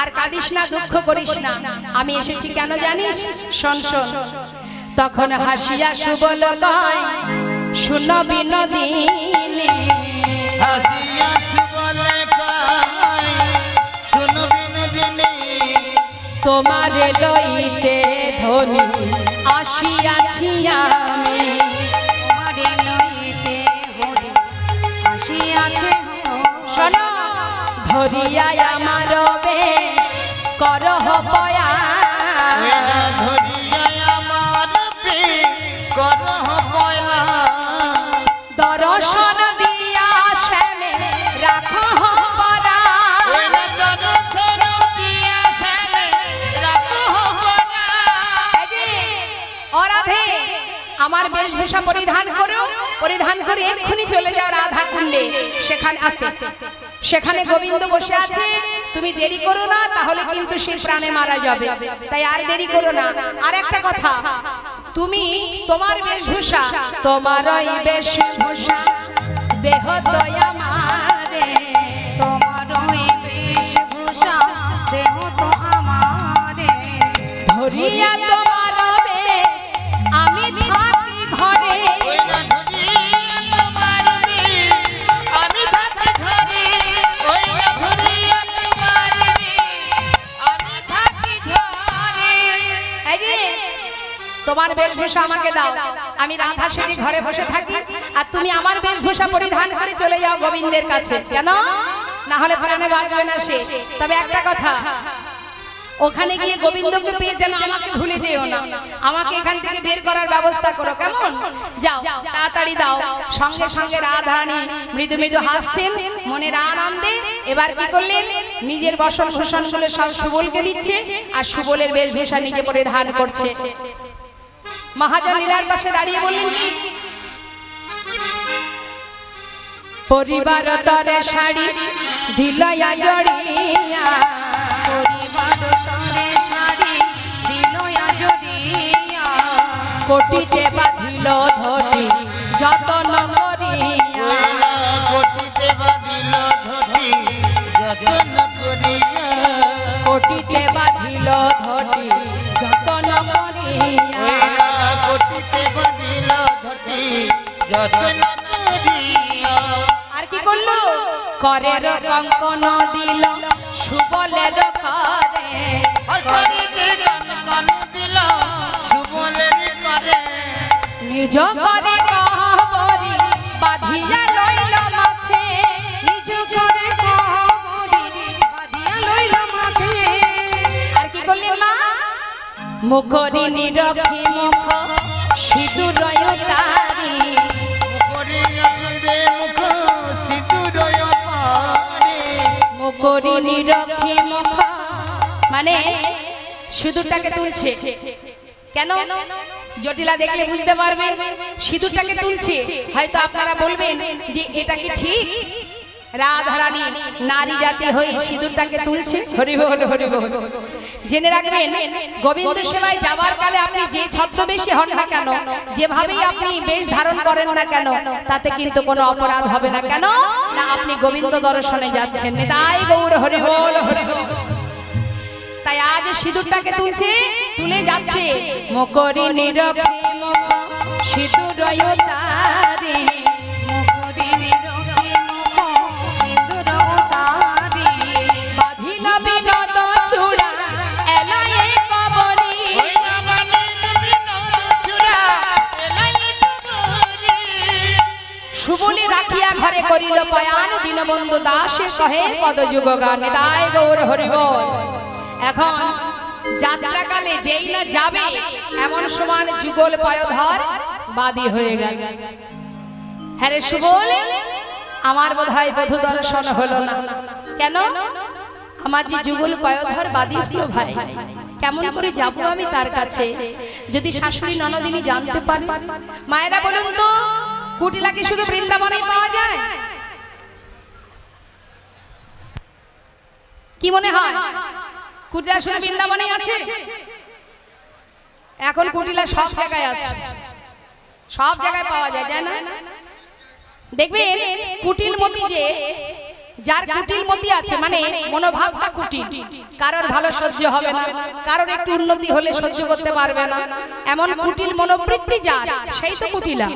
আর কাঁদিস না, দুঃখ করিস না, আমি এসেছি কেন জানিস? শোন শোন। তখন হাসিয়া সুবল কয়, শুন বিনোদিনী, হাসিয়া সুবলে কয়, শুনো বিনোদিনী, তোমার লইতে ধনী আসিয়াছি আমি। তোমারে লইতে হরি আসিয়াছে। শোনো, ধরিয়া আমার বেশ করহ পয়া, ধরিয়া আমার করহ পয়া, দর্শন দিয়া শ্যামে রাখো পরা। দর্শন দিয়া শ্যামে রাখো পরা। ও রাধে, আমার বেশভূষা পরিধান করো, পরিধান করে এক্ষুনি চলে যাও রাধা কুণ্ডে। সেখানে আসতে সেখানে গোবিন্দ বসে আছে, তুমি দেরি করো না, তাহলে কিন্তু সে প্রাণে মারা যাবে। তাই আর দেরি করো না। আর একটা কথা, তুমি তোমার বেশভূষা, তোমারই বেশভূষা দেহ দয়া মারে, তোমারই বেশভূষা দেহ তো আমারে। ধরিয়া তোমার বেশ আমি থাকি ঘরে। আমি থাকি ঘরে, ওই না ধরিয়া তোমার আমি থাকি ঘরে। এই যে, তোমার বেশভূষা আমাকে দাও, আমি রাধা সেজে ঘরে বসে থাকি, আর তুমি আমার বেশভূষা পরিধান করে চলে যাও গোবিন্দের কাছে। কেন? না হলে প্রাণে বাঁচবে না সে। তবে একটা কথা, ওখানে গিয়ে গোবিন্দকে পেয়ে যেন আমাকে ভুলে যেও না, আমাকে এখান থেকে বের করার ব্যবস্থা করো, কেমন? যাও তাড়াতাড়ি দাও। সঙ্গে সঙ্গে রাধারানী মৃদু মৃদু হাসছেন মনের আনন্দে। এবার কি করলেন, নিজের বসন ভূষণগুলো সব সুবলকে দিচ্ছে আর সুবলের বেশভূষা নিজে পরিধান করছে। মহাজন লীলার পাশে দাঁড়িয়ে বললেন কি, পরিবার তরে শাড়ি দিলয়া জড়িয়া, পরিবার তরে শাড়ি দিলয়া জড়িয়া, কোটিতে বাঁধিল ধরি যতন করিয়া, কোটিতে বাঁধিল ধরি যতন করিয়া, কোটিতে বাঁধিল ধরি যতন করিয়া, কোটিতে বাঁধিল ধরি যতন করিয়া। আর কি করলো, করের কঙ্কন দিল সুবলের ঘরে, আর করিতে কঙ্কন দিল সুবলের ঘরে, নিজ করে কবরি বাঁধিয়া লইল মাথে, নিজ করে কবরি বাঁধিয়া লইল মাথে। আর কি করলেন মা, মুখরি নিরখি মুখ সিঁদুর তারি, করিয়া রে মুখ সিঁদুরয় পারে, মুখরি নিরখি মুখ মানে সিঁদুরটাকে তুলছে। কেন? জটিলা দেখলে বুঝতে পারবেন সিঁদুরটাকে তুলছে। হয়তো আপনারা বলবেন যে এটা কি ঠিক, রাধারানী নারী জাতি হয়ে সিঁদুরটাকে তুলছে। হরি বল হরি বল। জেনে রাখবেন গোবিন্দ সেবায় যাবার কালে আপনি যে ছদ্মবেশী হন না কেন, যেভাবেই আপনি বেশ ধারণ করেন না কেন, তাতে কিন্তু কোনো অপরাধ হবে না। কেন না, আপনি গোবিন্দ দর্শনে যাচ্ছেন। নিতাই গৌর হরি বল হরি বল। তাই আজ সিঁদুরটাকে তুলছে, তুলে যাচ্ছে। মকরি নিরখে মুখ সিঁদুরয় তারি, মুখরি নিরখি মুখ সিঁদুর তারি, বাঁধিল বিনোদ চূড়া এলায়ে কবরি, সুবলি রাখিয়া ঘরে করিল পয়ান, দীনবন্ধু দাসে কহে পদযুগ গান। নিতাই গৌর হরি বল। এখন যাত্রাকালে যেই না যাবে এমন সমান যুগল পয়ধর বাদী হয়ে গেল। হ্যাঁ রে সুবল, আমার বোধহয় বধূ দর্শন হলো না। কেন? আমার যে যুগল পয়ধর বাদী হলো ভাই, কেমন করে যাবো আমি তার কাছে? যদি শাশুড়ি ননদিনী জানতে পারে। মায়েরা বলুন তো, কুটিলা কি শুধু বৃন্দাবনে পাওয়া যায়? কি মনে হয় কুটিলা শুধু বৃন্দাবনেই আছে? এখন কুটিলা সব জায়গায় আছে, সব জায়গায় পাওয়া যায়, যায় না? দেখবেন কুটিলমতি যে, যার কুটিলমতি আছে মানে মনোভাবটা কুটিল, কারোর ভালো সহ্য হবে না, কারোর একটু উন্নতি হলে সহ্য করতে পারবে না, এমন কুটিল মনোবৃত্তি যার, সেই তো কুটিলা।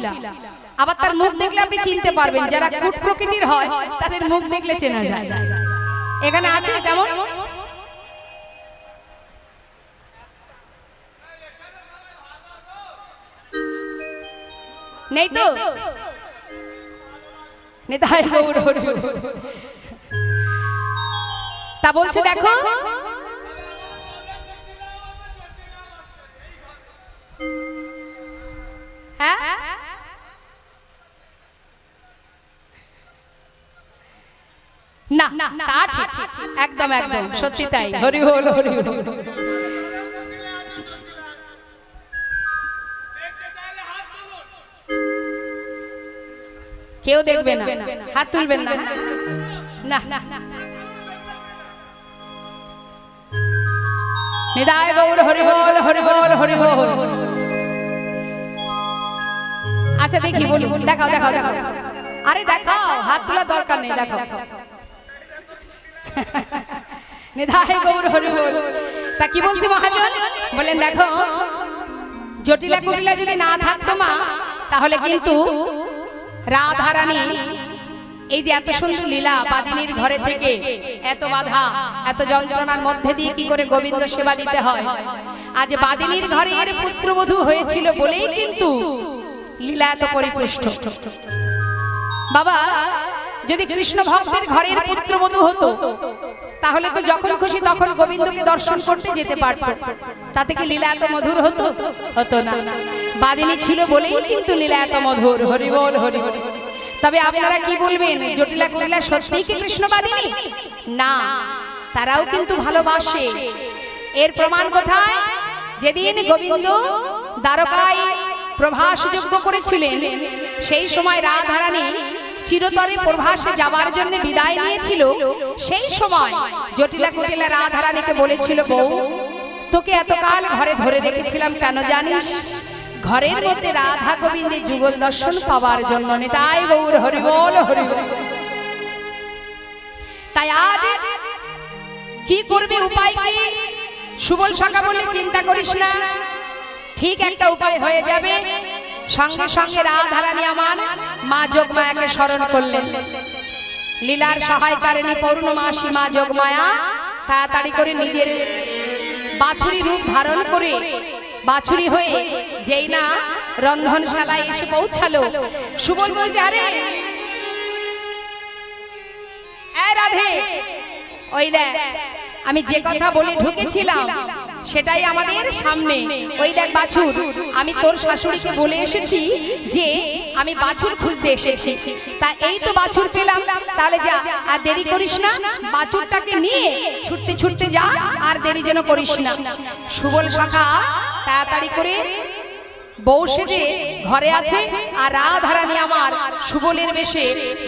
আবার তার মুখ দেখলে আপনি চিনতে পারবেন, যারা কুট প্রকৃতির হয় তাদের মুখ দেখলে চেনা যায়। এখানে আছে তেমন? নেই তো? নিতাই গৌর হরি বল। তা বলছে দেখো, হ্যাঁ না তা ঠিক, একদম একদম সত্যি তাই। হরি বল হরি বল। দেখতে চাইলে হাত তুলুন। কেউ দেখবে না, হাত তুলবেন না। না নিতাই গৌর হরি বল হরি বল হরি বল। আচ্ছা দেখি বলি, দেখাও দেখাও দেখাও। আরে দেখাও, হাত তোলা দরকার নেই, দেখাও। নিতাই গৌর হরি বল। তা কি বলছি মহাজন? বলেন দেখো, জটিলা কুটিলা যদি না থাকতো মা, তাহলে কিন্তু রাধারানী এই যে এত সুন্দর লীলা, বাদিনীর ঘরে থেকে এত বাধা, এত যন্ত্রণার মধ্যে দিয়ে কি করে গোবিন্দ সেবা দিতে হয়। আজ বাদিনীর ঘরে এর পুত্রবধূ হয়েছিল বলেই কিন্তু লীলা এত পরিপুষ্ট। বাবা, যদি কৃষ্ণ ভক্তের ঘরের পুত্রবধূ হতো তাহলে তো যখন খুশি তখন গোবিন্দকে দর্শন করতে যেতে পারতো। তাতে কি লীলা এত মধুর হতো? হতো না। বাদিনী ছিল বলেই কিন্তু লীলা এত মধুর। হরি বল, হরি বল। তবে আপনারা কি বলবেন, জটিলা কুটিলা সত্যিই কি কৃষ্ণ বাদিনী? না, তারাও কিন্তু ভালোবাসে। এর প্রমাণ কোথায়? যেদিন গোবিন্দ দ্বারকায় প্রভাস যজ্ঞ করেছিলেন, সেই সময় রাধারানী চিরতরে প্রভাসে যাবার জন্য বিদায় নিয়েছিল। সেই সময় জটিলা কুটিলা রাধারানীকে বলেছিল, বউ তোকে এতকাল ঘরে ধরে রেখেছিলাম কেন জানিস? ঘরের মধ্যে রাধা গোবিন্দের যুগল দর্শন পাওয়ার জন্য। নিতাই গৌর হরি বল, হরি বল। তাই আজ কি করবি, উপায় কি? সুবল সখা বলে চিন্তা করিস না, ঠিক একটা উপায় হয়ে যাবে। সঙ্গে সঙ্গে রাধারানী আমার মা যোগমায়াকে স্মরণ করলেন। লীলার সহায়কারিণী পৌর্ণমাসী মা যোগমায়া তাড়াতাড়ি করে নিজের বাছুরি রূপ ধারণ করে বাছুরি হয়ে যেই না রন্ধনশালায় এসে পৌঁছালো, সুবল বলছে, আরে রাধে, ওই দেখ আমি যে কথা বলে ঢুকেছিলাম সেটাই আমাদের সামনে। ওই দেখ বাছুর, আমি তোর শাশুড়িকে বলে এসেছি যে আমি বাছুর খুঁজতে এসেছি। তা এই তো বাছুর পেলাম, তাহলে যা আর দেরি করিস না, বাছুরটাকে নিয়ে ছুটতে ছুটতে যা, আর দেরি যেন করিস না। সুবল সখা তাড়াতাড়ি করে বউ সেজে ঘরে আছে, আর রাধারানী আমার সুবলের বেশে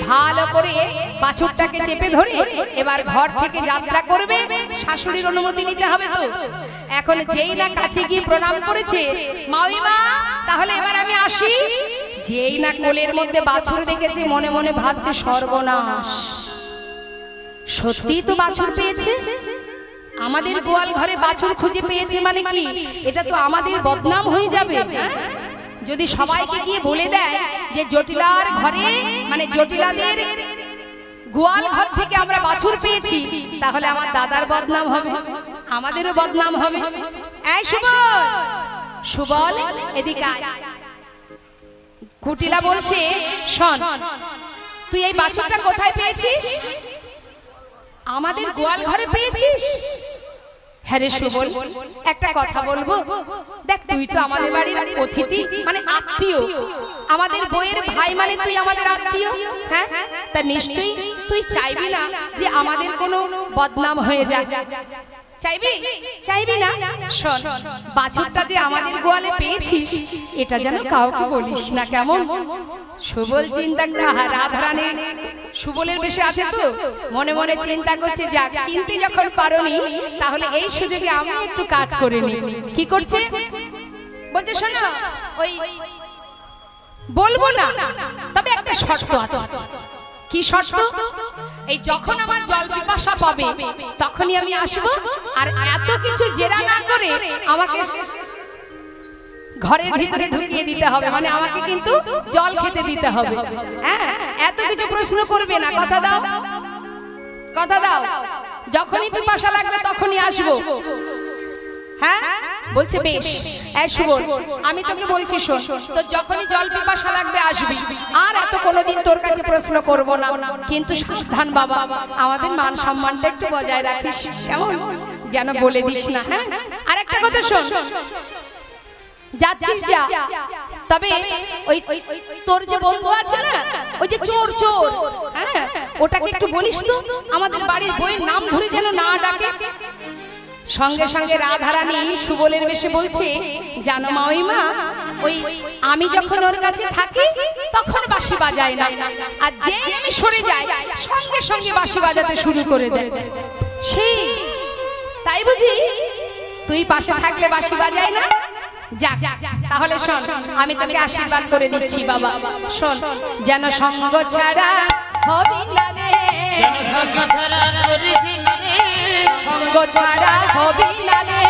ভালো করে বাছুরটাকে চেপে ধরে এবার ঘর থেকে যাত্রা করবে। শাশুড়ির অনুমতি নিতে হবে তো। এখন যেই না কাছে গিয়ে প্রণাম করেছে, মাউইমা তাহলে এবার আমি আসি, যেই না কোলের মধ্যে বাছুর দেখেছে মনে মনে ভাবছে সর্বনাশ, সত্যি তো বাছুর পেয়েছে। আমাদের গোয়াল ঘরে বাছুর খুঁজে পেয়েছে মানে কি, এটা তো আমাদের বদনাম হয়ে যাবে। যদি সবাইকে গিয়ে বলে দেয় যে জটিলার ঘরে মানে জটিলাদের গোয়াল ঘর থেকে আমরা বাছুর পেয়েছি, তাহলে আমার দাদার বদনাম হবে, আমাদেরও বদনাম হবে। এই সুবল, সুবল এদিকে আয়। কুটিলা বলছে, শোন তুই এই বাছুরটা কোথায় পেয়েছিস? আমাদের গোয়াল ঘরে পেয়েছিস? হ্যাঁ রে সুবল, একটা কথা বলবো, দেখ তুই তো আমাদের বাড়ির অতিথি মানে আত্মীয়, আমাদের বইয়ের ভাই মানে তুই আমাদের আত্মীয়। হ্যাঁ, তা নিশ্চয়ই তুই চাইবি না যে আমাদের কোনো বদনাম হয়ে যায়, চাইবি? চাইবি না? শোন, বাছুরটা যে আমাদের গোয়ালে পেয়েছিস এটা যেন কাউকে বলিস না, কেমন? সুবল চিন্তা, রাধারানী সুবলের বেশে আছে তো, মনে মনে চিন্তা করছে, যাক চিনতে যখন পারোনি তাহলে এই সুযোগে আমি একটু কাজ করে নি। কি করছে বলছে, শোনো ওই বলবো না, তবে একটা শর্ত আছে। কি শর্ত? এই যখন আমার জল পিপাসা পাবে তখনই আমি আসবো, আর এত কিছু জেরা না করে আমাকে ঘরের ভিতরে ঢুকিয়ে দিতে হবে, মানে আমাকে কিন্তু জল খেতে দিতে হবে। হ্যাঁ, এত কিছু প্রশ্ন করবে না, কথা দাও, কথা দাও। যখনই পিপাসা লাগবে তখনই আসবো। হ্যাঁ বলছে, বেশ। এই সুবল, আমি তোকে বলছি শোন, তো যখনই জল পিপাসা লাগবে আসবি, আর এত কোনোদিন তোর কাছে প্রশ্ন করব না, কিন্তু সাবধান বাবা, আমাদের মান সম্মানটা একটু বজায় রাখিস, কেমন? যেন বলে দিস না। হ্যাঁ, আর একটা কথা শোন, যাচ্ছিস যা, তবে ওই তোর যে বন্ধু আছে না, ওই যে চোর চোর, হ্যাঁ ওটাকে একটু বলিস তো আমাদের বাড়ির বইয়ের নাম ধরে যেন না ডাকে। সঙ্গে সঙ্গে রাধারানী সুবলের বেশে বলছে, জানো মাউইমা, ওই আমি যখন ওর কাছে থাকি তখন বাঁশি বাজায় না, আর যে আমি সরে যাই সঙ্গে সঙ্গে বাঁশি বাজাতে শুরু করে দেয়। সেই তাই বুঝি তুই পাশে থাকলে বাঁশি বাজায় না? যা, তাহলে শোন, আমি তোকে আশীর্বাদ করে দিচ্ছি বাবা। শোন, যেন সঙ্গ ছাড়া হবি না রে, সঙ্গ ছাড়া হবি না রে,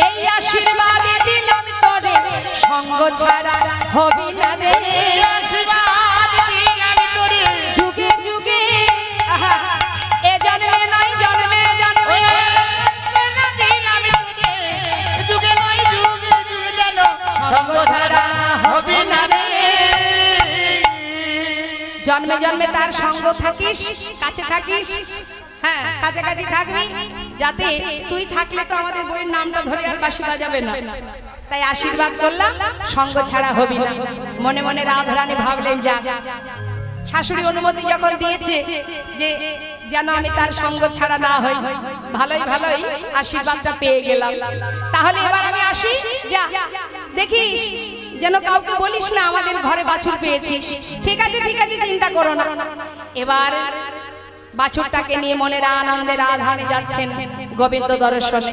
এই আশীর্বাদ দিলাম তোরে, সঙ্গ ছাড়া হবি না রে, যুগে যুগে এ জন্মে নয় জন্মে জন্মে সঙ্গ ছাড়া হবি না রে, জন্মে জন্মে তার সঙ্গ থাকিস, কাছে থাকিস, হ্যাঁ কাছাকাছি থাকবি, যাতে তুই থাকলে তো আমাদের বইয়ের নামটা ধরে আর বাঁশি বাজাবে না। তাই আশীর্বাদ করলাম, সঙ্গ ছাড়া হবি না। মনে মনে রাধারানী ভাবলেন, যা শাশুড়ি অনুমতি যখন দিয়েছে যে যেন আমি তার সঙ্গ ছাড়া না হই, ভালোই ভালোই আশীর্বাদটা পেয়ে গেলাম। তাহলে এবার আমি আসি, যা দেখিস যেন কাউকে বলিস না আমাদের ঘরে বাছুর পেয়েছিস। ঠিক আছে ঠিক আছে, চিন্তা করো না। এবার বাছুরটাকে নিয়ে মনের আনন্দে রাধারানী যাচ্ছেন গোবিন্দ দর্শনে।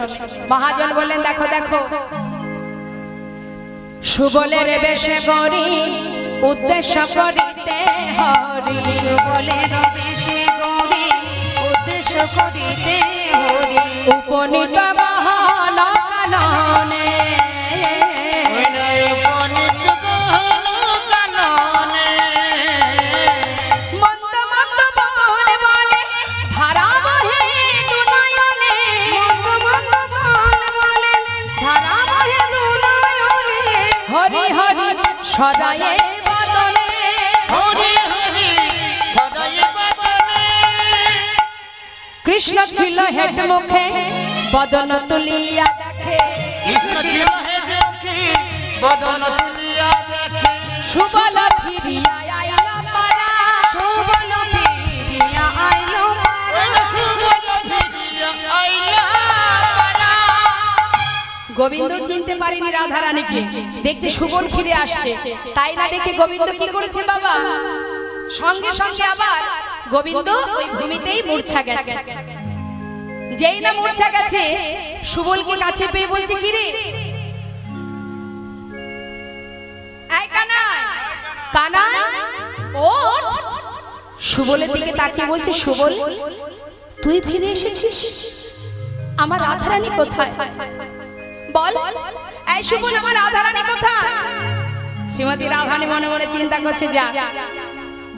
মহাজন বললেন, দেখো দেখো সুবলের বেশে গরি উদ্দেশ্য করিতে হরি, সুবলের বেশে গরি উদ্দেশ্য করিতে হরি, উপনীত গহন কাননে মন্দ মন্দ বলে বলে ধারা বহে দুনয়নে, মন্দ মন্দ বলে ধারা বহে দুনয়নে, হরি হরি সদায়ে বদনে, হরি হরি সদাই বদনে। কৃষ্ণ ছিল হেট মুখে বদন তুলিয়া দেখে, কৃষ্ণ ছিল হে দেখি বদন তুলিয়া দেখে, সুবল ফিরিয়া আইল পারা, সুবল ফিরিয়া আইলো সুবল ফিরিয়া আইলা পারা। গোবিন্দ চিনতে পারেনি রাধারানীকে, দেখছে সুবল ফিরে আসছে। তাই না দেখে গোবিন্দ কি করেছে বাবা, সঙ্গে সঙ্গে আবার গোবিন্দ ওই ভূমিতেই মূর্ছা গেছে। যেই না মূর্ছা গেছে, সুবলকে কাছে পেয়ে বলছে, কি রে এই কানাই, কানাই ওঠ। সুবলের দিকে তাকিয়ে বলছে, সুবল তুই ফিরে এসেছিস, আমার রাধারানী কোথায় বল? এই সুবল, আমার রাধারানী কোথায়? শ্রীমতী রাধারানী মনে মনে চিন্তা করছে, যা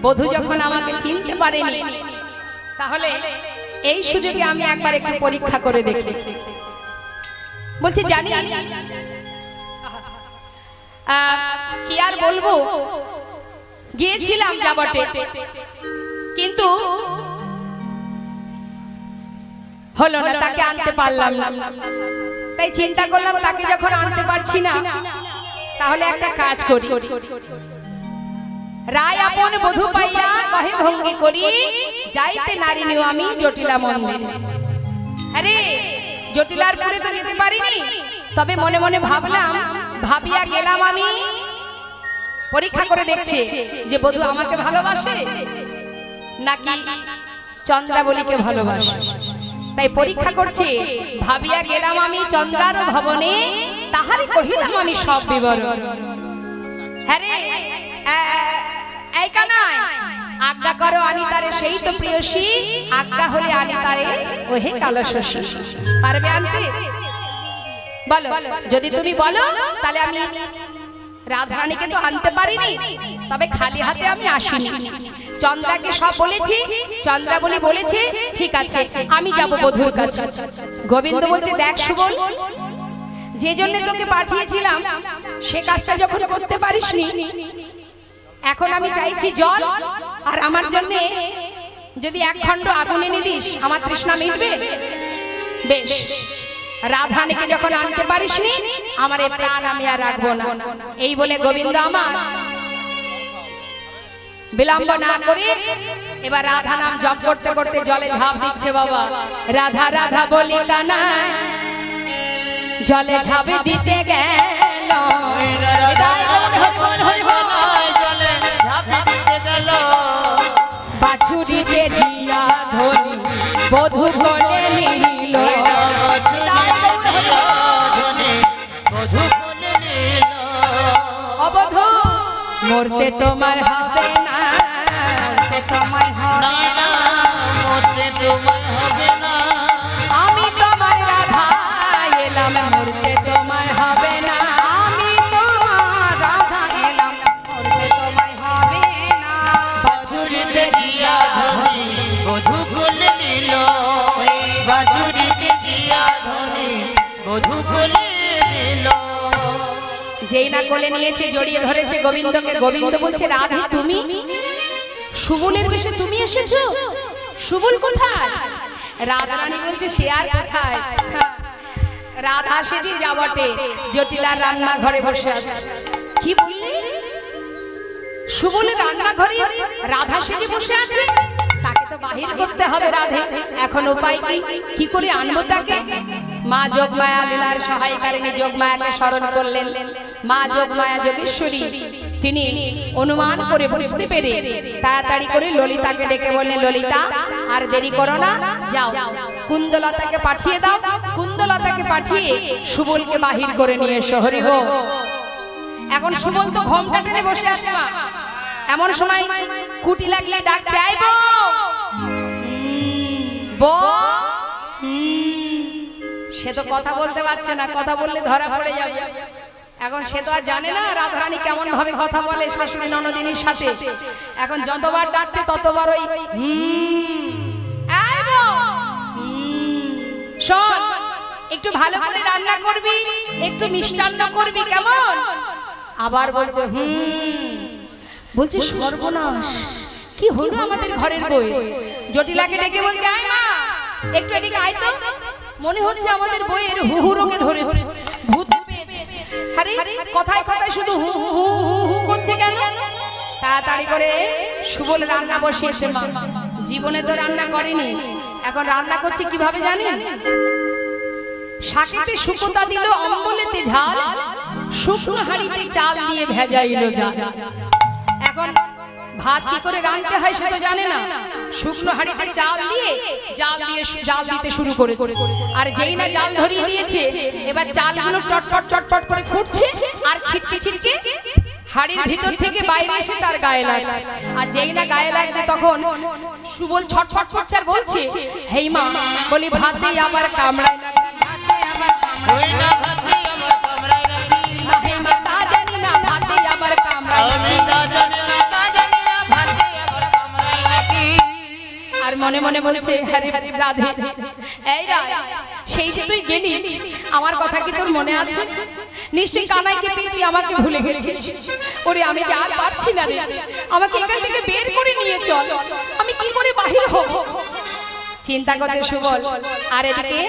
বধূ যখন আমাকে চিনতে পারেনি, তাহলে এই সুযোগে আমি একবার একটু পরীক্ষা করে দেখি। বলছে, জানি কি আর বলবো, গিয়েছিলাম যা বটে, কিন্তু হলো না, তাকে আনতে পারলাম না। তাই চিন্তা করলাম, তাকে যখন আনতে পারছি না, তাহলে একটা কাজ করি। রায় আপন বধূ পাইয়া কহে ভঙ্গি করি, যাইতে নারী নিও আমি জটিলা মন্দিরে। আরে জটিলার পুরে তো যেতে পারিনি, তবে মনে মনে ভাবলাম, ভাবিয়া গেলাম আমি পরীক্ষা করে দেখছি যে বধূ আমাকে ভালোবাসে নাকি চন্দ্রাবলীকে ভালোবাসে। তাই পরীক্ষা করছি, ভাবিয়া গেলাম আমি চন্দ্রার ভবনে, তাহারই কহিলাম আমি সব বিবরণ। হ্যাঁ রে এই কানাই, আজ্ঞা করো আনিতারে সেই তো প্রিয়সী, আজ্ঞা হলে আনিতারে ওহে কালো শশী। পারবে আনতে? বলো, যদি তুমি বলো তাহলে আমি রাধারানীকে তো আনতে পারিনি, তবে খালি হাতে আমি আসিনি। চন্দ্রাকে সব বলেছি, চন্দ্রাবলী বলেছে ঠিক আছে আমি যাব বধূর কাছে। গোবিন্দ বলছে, দেখ সুবল, যে জন্য তোকে পাঠিয়েছিলাম সে কাজটা যখন করতে পারিসনি, এখন আমি চাইছি জল, আর আমার জন্য যদি এক খণ্ড আগুন এনে দিস আমার তৃষ্ণা মিটবে। বেশ, রাধারানীকে যখন আনতে পারিসনি, আমার এই প্রাণ আমি আর রাখবো না। এই বলে গোবিন্দ আমার বিলম্ব না করে এবার রাধা নাম জপ করতে করতে জলে ঝাঁপ দিচ্ছে। বাবা, রাধা রাধা বলি কানাই জলে ঝাঁপ দিতে গেল, বাছুরিতে জিয়া ধরি বধূ কোলে নিল, অবধূ মরতে তোমার হবে না, তোমায় হবে না, আমি তোমার রাধা এলাম, মরতে তোমায় হবে না, আমি তোমার রাধা এলাম, মরতে তোমায় হবে না। বাছুরিতে দিয়া ধনি বধূ কোলে নিল, বাছুরিতে দিয়া ধনি বধূ কোলে নিল। যেই না কোলে নিয়েছে জড়িয়ে ধরেছে গোবিন্দকে। গোবিন্দ বলছে, রাধে তুমি? সুবলের বেশে তুমি এসেছো? সুবল কোথায়? রাধারানী বলছে সে আর কোথায়, রাধা সেজে যাবটে জটিলার রান্নাঘরে বসে আছে। কি বললে? সুবলের রান্নাঘরে রাধা সেজে বসে আছে? তাকে তো বাহির করতে হবে রাধে। এখন উপায় কি? কি করে আনবো তাকে? মা যোগমায়া লীলার সহায়কারিণী যোগমায়াকে স্মরণ করলেন। মা যোগমায়া যোগেশ্বরী তিনি অনুমান করে বুঝতে পেরে তাড়াতাড়ি করে ললিতাকে ডেকে বললেন, ললিতা আর দেরি করো না, যাও কুন্দলতাকে পাঠিয়ে দাও, কুন্দলতাকে পাঠিয়ে সুবলকে বাহির করে নিয়ে এসো। হরি হো। এখন সুবল তো ঘোমটা টেনে বসে আছে মা। এমন সময় কুটি লাগিয়ে ডাক চাইবো, সে তো কথা বলতে পারছে না, কথা বললে ধরা পড়ে যাবে। এখন সে তো আর জানে না রাধারানী কেমন ভাবে কথা বলে শাশুড়ি ননদিনীর সাথে। এখন যতবার ডাকছে ততবার ওই শোন, একটু ভালো করে রান্না করবি, একটু মিষ্টান্ন করবি, কেমন? আবার বলছে বলছে সর্বনাশ, কি হলো আমাদের ঘরের বই? জটিলাকে ডেকে বলছে, আয় মা একটু এদিকে আয় তো, মনে হচ্ছে আমাদের বইয়ের হুহু রোগে ধরেছে, ভূত পেয়েছে। আরে কথায় কথায় শুধু হু হু হু হু করছে কেন? তাড়াতাড়ি করে সুবল রান্না বসিয়েছে মা। জীবনে তো রান্না করেনি, এখন রান্না করছে কিভাবে জানেন? শাকেতে শুকোতা দিল, অম্বলেতে ঝাল, শুকনো হাঁড়িতে চাল দিয়ে ভেজাইলো জাল। এখন ভাত কি করে রাঁধতে হয় সে তো জানে না। শুকনো হাঁড়িতে চাল দিয়ে জাল দিতে শুরু করেছে। আর যেই না জাল ধরিয়ে দিয়েছে, এবার চালগুলো চটপট চটপট করে ফুটছে আর ছিটকে ছিটকে হাড়ির ভিতর থেকে বাইরে এসে তার গায়ে লাগছে। আর যেই না গায়ে লাগছে তখন সুবল ছটফট করছে আর বলছে, হেই মা, বলি ভাত দিয়ে আবার কামড়ায় না, ওই না ভাতি আমার কামড়ায় রাখি, না হে মা তা জানি না, ভাত দিয়ে আবার কামড়ায় আমি না। তা জানি না, তা জানি না, ভাতি আমার কামড়ায় রাখি। আর মনে মনে বলছে, হরে হরে রাধে, এই রাধে, সেই যে তুই গেলি, আমার কথা কি তোর মনে আছে? নিশ্চয়ই কানাইকে পেয়ে তুই আমাকে ভুলে গেছিস। ওরে আমি যে আর পারছি না রে, আমাকে এখান থেকে বের করে নিয়ে চল, আমি কি করে বাহির হব? চিন্তা করছে সুবল। আর এদিকে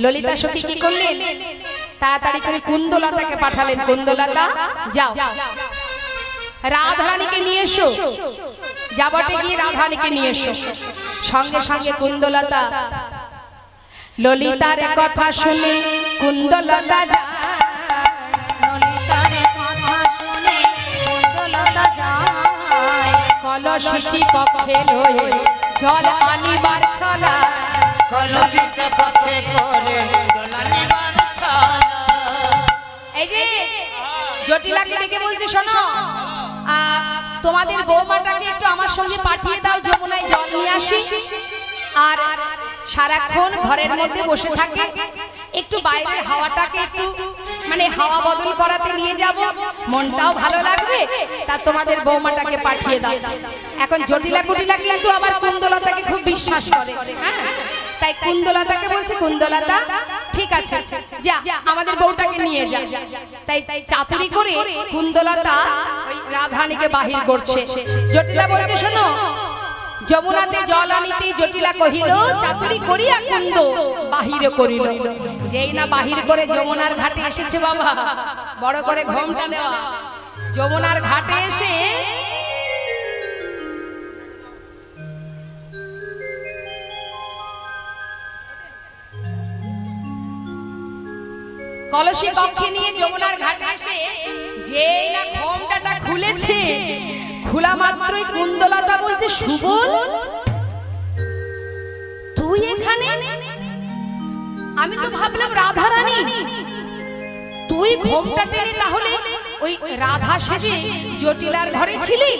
ললিতা সখী কি করলেন? তাড়াতাড়ি করে কুন্দলতাকে পাঠালেন, কুন্দলতা যাও রাধারানীকে নিয়ে এসো। যাবটে গিয়ে রাধারানীকে নিয়ে এসো। সঙ্গে সঙ্গে কুন্দলতা ললিতার কথা শুনে কুন্দলতা যায়, ললিতার কথা শুনে কুন্দলতা যায়, কলসিটি কক্ষে লয়ে জল আনিবার ছলা, কলসিতে পথে করে দোলানি বানছানা। এই যে জটিলাকে ডেকে বলছে, শোনো তোমাদের বৌমাটাকে একটু আমার সঙ্গে পাঠিয়ে দাও, যমুনায় জল নিয়ে আসি। আর সারাক্ষণ ঘরের মধ্যে বসে থাকে, একটু বাইরে হাওয়াটাকে একটু মানে হাওয়া বদল করাতে নিয়ে যাব, মনটাও ভালো লাগবে। তা তোমাদের বৌমাটাকে পাঠিয়ে দাও। এখন জটিলা কুটিলা কিন্তু আবার কুন্দলতাকে খুব বিশ্বাস করে, হ্যাঁ, তাই কুন্দলতাকে বলছে, কুন্দলতা ঠিক আছে যা, আমাদের বউটাকে নিয়ে যা। তাই চাতুরি করে কুন্দলতা ওই রাধারানীকে বাহির করছে। জটিলা বলছে, শোনো, যমুনাতে জল আনিতে জটিলা কহিল, চাতুরি করিয়া কুন্দ বাহির করিল। যেই না বাহির করে যমুনার ঘাটে এসেছে, বাবা বড় করে ঘোমটা দেওয়া, যমুনার ঘাটে এসে কলসি কক্ষে নিয়ে যমুনার ঘাটে এসে যেই না ঘোমটাটা খুলেছে, খোলা মাত্রই কুন্দলতা বলছে, সুবল তুই এখানে? আমি তো ভাবলাম রাধারানী, তুই ঘোমটা টেনে তাহলে ওই রাধা সেজে জটিলার ঘরে ছিলি?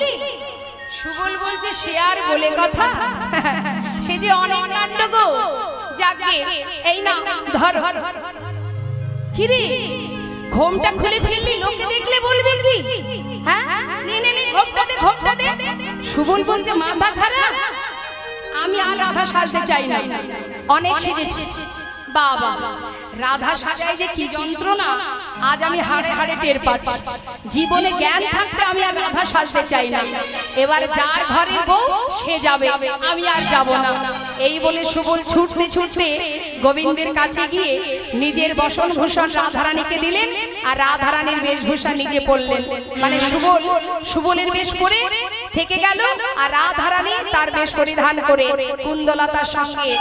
সুবল বলছে, সে আর বলে কথা, সে যে অনেক কাণ্ড গো। যাকে এই না ধর, কিরে ঘোমটা খুলে ফেললি, লোকে দেখলে বলবে কি? হ্যাঁ, নে নে নে, ঘোমটা দে, ঘোমটা দে। সুবল বলছে, মাথা খারাপ, আমি আর রাধা সাজতে চাই না, অনেক সেজেছি, বাবা, রাধা সাজায় যে কি যন্ত্রণা আজ আমি হাড়ে হাড়ে টের পাচ্ছি। জীবনে জ্ঞান থাকতে আমি আর রাধা সাজতে চাই না। এবার যার ঘরে বউ সে যাবে, আমি আর যাব না। এই বলে সুবল ছুটতে ছুটতে গোবিন্দের কাছে গিয়ে নিজের বসন ভূষণ রাধারানীকে দিলেন, আর রাধারানীর বেশভূষা নিজে পরলেন। মানে সুবলের বেশ পরে থেকে গেল, আর রাধারানী তার বেশ পরিধান করে কুন্দলতার সঙ্গে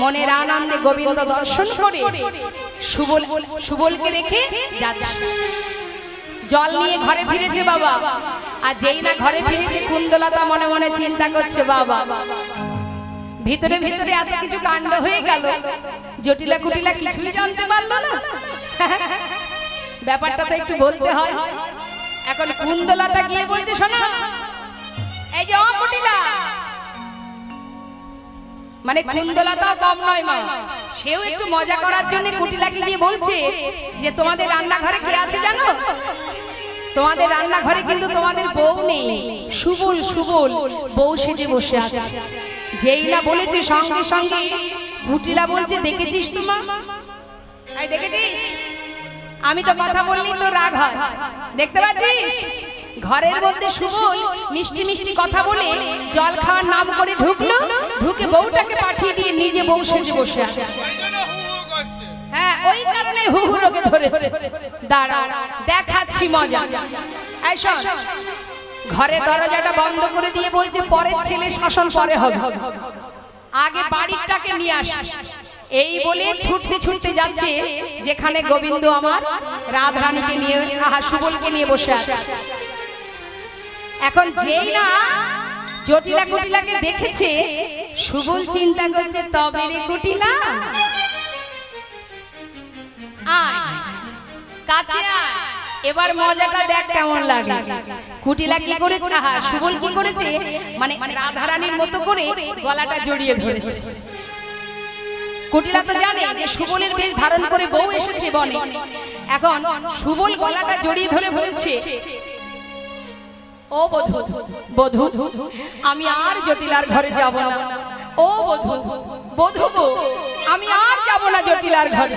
মনের আনন্দে গোবিন্দ দর্শন করে সুবলকে রেখে যাচ্ছে। জল নিয়ে ঘরে ফিরেছে বাবা, আর যেই না ঘরে ফিরেছে কুন্দলতা মনে মনে চিন্তা করছে, বাবা ভিতরে ভিতরে এত কিছু কাণ্ড হয়ে গেল, জটিলা কুটিলা কিছুই জানতে পারলো না। ব্যাপারটা তো একটু বলতে হয়। এখন কুন্দলতা গিয়ে বলছে, শোনো এই যে ও কুটিলা, মানে কুন্দলতা কম নয় মা, সেও একটু মজা করার জন্য কুটিলাকে গিয়ে বলছে যে তোমাদের রান্নাঘরে কে আছে জানো? তোমাদের রান্নাঘরে কিন্তু তোমাদের বউ নেই, সুবল বউ সেজে বসে আছে। যেই না বলেছে সঙ্গে সঙ্গে কুটিলা বলছে, দেখেছিস তো মা, এই দেখেছিস আমি তো কথা বললি তো রাগ হয়, দেখতে পাচ্ছিস ঘরের মধ্যে সুবল মিষ্টি মিষ্টি কথা বলে জল খাওয়ার নাম করে ঢুকলো, ঢুকে বউটাকে পাঠিয়ে দিয়ে নিজে বউ সেজে বসে আছে। হ্যাঁ, ওই কারণে হু হু রোগে ধরেছে। দাঁড়া দেখাচ্ছি মজা। এই শোন, ঘরের দরজাটা বন্ধ করে দিয়ে বলছে, পরের ছেলে শাসন পরে হবে, আগে বাড়িটাকে নিয়ে আসিস। এই বলে ছুটতে ছুটতে যাচ্ছে যেখানে গোবিন্দ আমার রাধারানীকে নিয়ে সুবলকে নিয়ে বসে আছে। এখন যেই না জটিলা কুটিলাকে দেখেছে, সুবল চিন্তা করছে, তবে রে কুটিলা আয় কাছে আয়, এবার মজাটা দেখ কেমন লাগে। কুটিলা কি করেছে, সুবল কি করেছে, মানে রাধারানীর মতো করে গলাটা জড়িয়ে ধরেছে। কুটিলা তো জানে যে সুবলের বেশ ধারণ করে বউ এসেছে বনে। এখন সুবল গলাটা জড়িয়ে ধরে বলছে, ও বধূ বধূ, আমি আর জটিলার ঘরে যাব না। ও বধূ বধূ গো, আমি আর যাব না জটিলার ঘরে।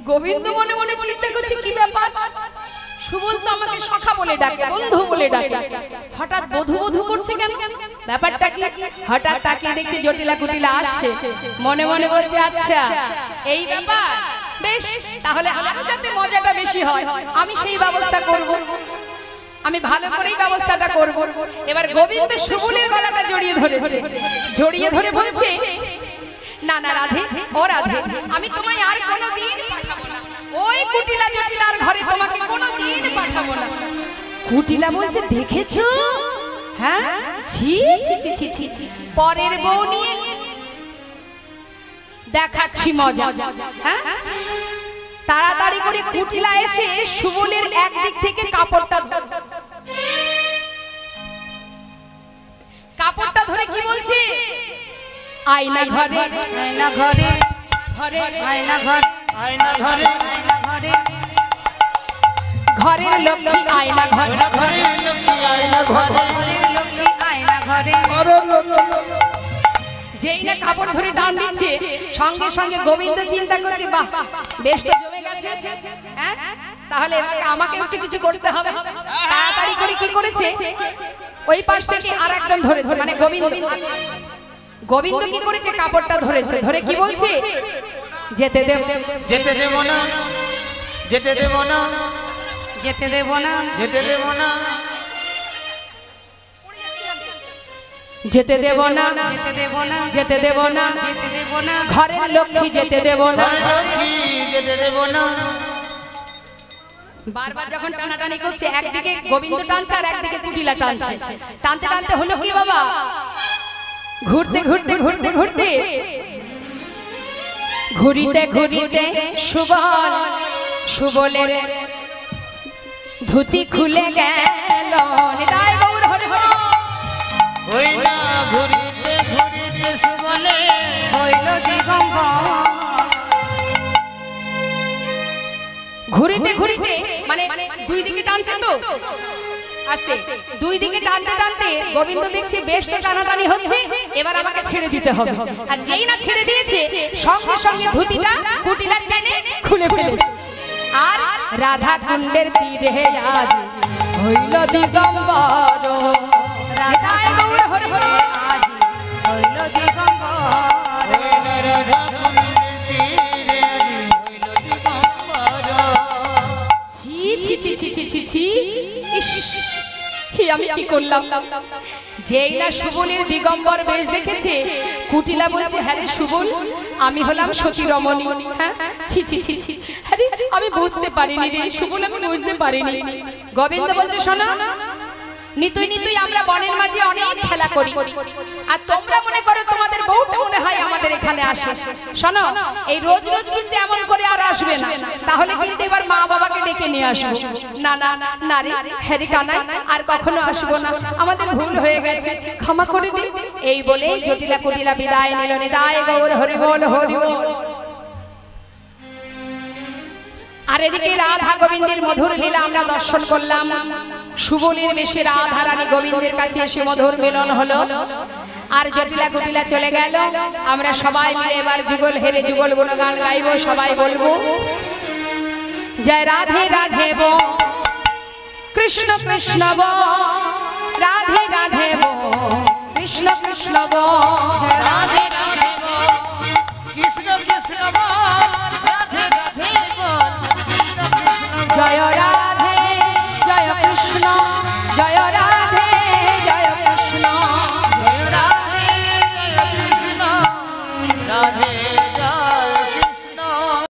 গোবিন্দ মনে মনে চিন্তা করছে, কি ব্যাপার, সুবল তো আমাকে সখা বলে ডাকে, বন্ধু বলে ডাকে, হঠাৎ বধূ বধূ করছে কেন, ব্যাপারটা কি? হঠাৎ তাকিয়ে দেখছে জটিলা কুটিলা আসছে, মনে মনে বলছে, আচ্ছা এই ব্যাপার, বেশ তাহলে আরো যাতে মজাটা বেশি হয় আমি সেই ব্যবস্থা করব, আমি ভালো করেই ব্যবস্থাটা করব। এবার গোবিন্দ সুবলের গলাটা জড়িয়ে ধরেছে, জড়িয়ে ধরে বলছে, না না রাধে, ও রাধে, আমি তোমায় আর কোনোদিন পাঠাবো না, ওই কুটিলা জটিলার ঘরে তোমাকে কোনোদিন পাঠাবো না। কুটিলা বলছে, দেখেছো, হ্যাঁ ছি ছি ছি ছি ছি, পরের বউ নিয়ে দেখাচ্ছি মজা। হ্যাঁ, তাড়াতাড়ি করে কুটিলা এসে সুবলের একদিক থেকে কাপড়টা ধরে কি বলছে, আয়না ঘরে, আয়না ঘরে, ঘরে আয়না ঘরে, আয়না ঘরে, আয়না ঘরে, ঘরের লক্ষ্মী আয়না ঘরে, ঘরের লক্ষ্মী আয়না ঘরে, ঘরের লক্ষ্মী আয়না ঘরে। যেই না কাপড় ধরে টান দিচ্ছে, সঙ্গে সঙ্গে গোবিন্দ চিন্তা করছে, বাহ বেশ তো জমে গেছে, হ্যাঁ তাহলে আমাকে একটু কিছু করতে হবে। তাড়াতাড়ি করে কি করেছে, ওই পাশ থেকে আরেকজন ধরেছে, মানে গোবিন্দ কি করেছে, কাপড়টা ধরেছে, ধরে কি বলছে, যেতে দেব, যেতে দেব না, যেতে দেব না, যেতে দেব না, যেতে দেব না, যেতে দেব না, যেতে দেব না, যেতে দেব না, যেতে দেব না, ঘরের লক্ষ্মী যেতে দেব না। লক্ষ্মী যেতে দেব না। বারবার যখন টানাটানি করছে, একদিকে গোবিন্দ টানছে আর একদিকে কুটিলা টানছে, টানতে টানতে হলো কি বাবা, ঘুরতে ঘুরতে ঘুরতে ঘুরতে ঘুরিতে ঘুরিতে সুবলের ধুতি খুলে গেল। নিতাই গৌর হরে হরে। ওই না ঘুরিতে ঘুরিতে সুবলে হইল দিগম্বর। ঘুরিতে ঘুরিতে মানে দুই দিকে টানছে তো, আস্তে দুই দিকে টানতে টানতে গোবিন্দ দেখছে বেশ তো টানাটানি হচ্ছে, এবার আমাকে ছেড়ে দিতে হবে। আর যেই না ছেড়ে দিয়েছে সঙ্গে সঙ্গে ধুতিটা কুটিলা টেনে খুলে ফেলেছে। আর রাধা কুণ্ডের তীরে আজ হইল দিগম্বর, রাধায় গৌর হরে হরে আজ হইল দিগম্বর। রাধা কুণ্ডের তীরে হইল দিগম্বর। ছি ছি ছি ছি ছি ছি ছি, ইস, হে আমি কি করলাম। যেই না সুবলের দিগম্বর বেশ দেখেছে, কুটিলা বলছে হ্যাঁ রে সুবল, আমি হলাম সতী রমণী। হ্যাঁ, ছি ছি ছি ছি, আরে আমি বুঝতে পারিনি রে সুবল, আমি বুঝতে পারিনি। গোবিন্দ বলছে শোনো, নিতুই নিতুই আমরা বনের মাঝে অনেক খেলা করি, আর তোমরা মনে করো তোমাদের বউটা মনে হয় আমাদের এখানে আসে। শোনো, এই রোজ রোজ কিন্তু এমন করে আর আসবে না, তাহলে কিন্তু এবার মা বাবাকে ডেকে নিয়ে আসবো। না না না রে, হ্যারি কানাই, আর কখনো আসবো না, আমাদের ভুল হয়ে গেছে, ক্ষমা করে দিই। এই বলে জটিলা কুটিলা বিদায় নিল। নিদায় গৌর হরি বল হরি বল। আর এদিকে রাধা গোবিন্দের মধুর লীলা আমরা দর্শন করলাম। সুবলের বেশে রাধা রানী গোবিন্দের কাছে এসে মধুর মিলন হলো। আর জটিলা কুটিলা চলে গেল। আমরা সবাই মিলে এবার যুগল হেরে যুগল গুণগান গাইবো, সবাই বলবো জয় রাধে রাধে বো, কৃষ্ণ কৃষ্ণ বো, রাধে রাধে বো, কৃষ্ণ কৃষ্ণ বো, রাধে রাধে বল, কৃষ্ণ কৃষ্ণ বল, রাধে রাধে বল, কৃষ্ণ কৃষ্ণ বল। জয় রাধে জয় কৃষ্ণ জয়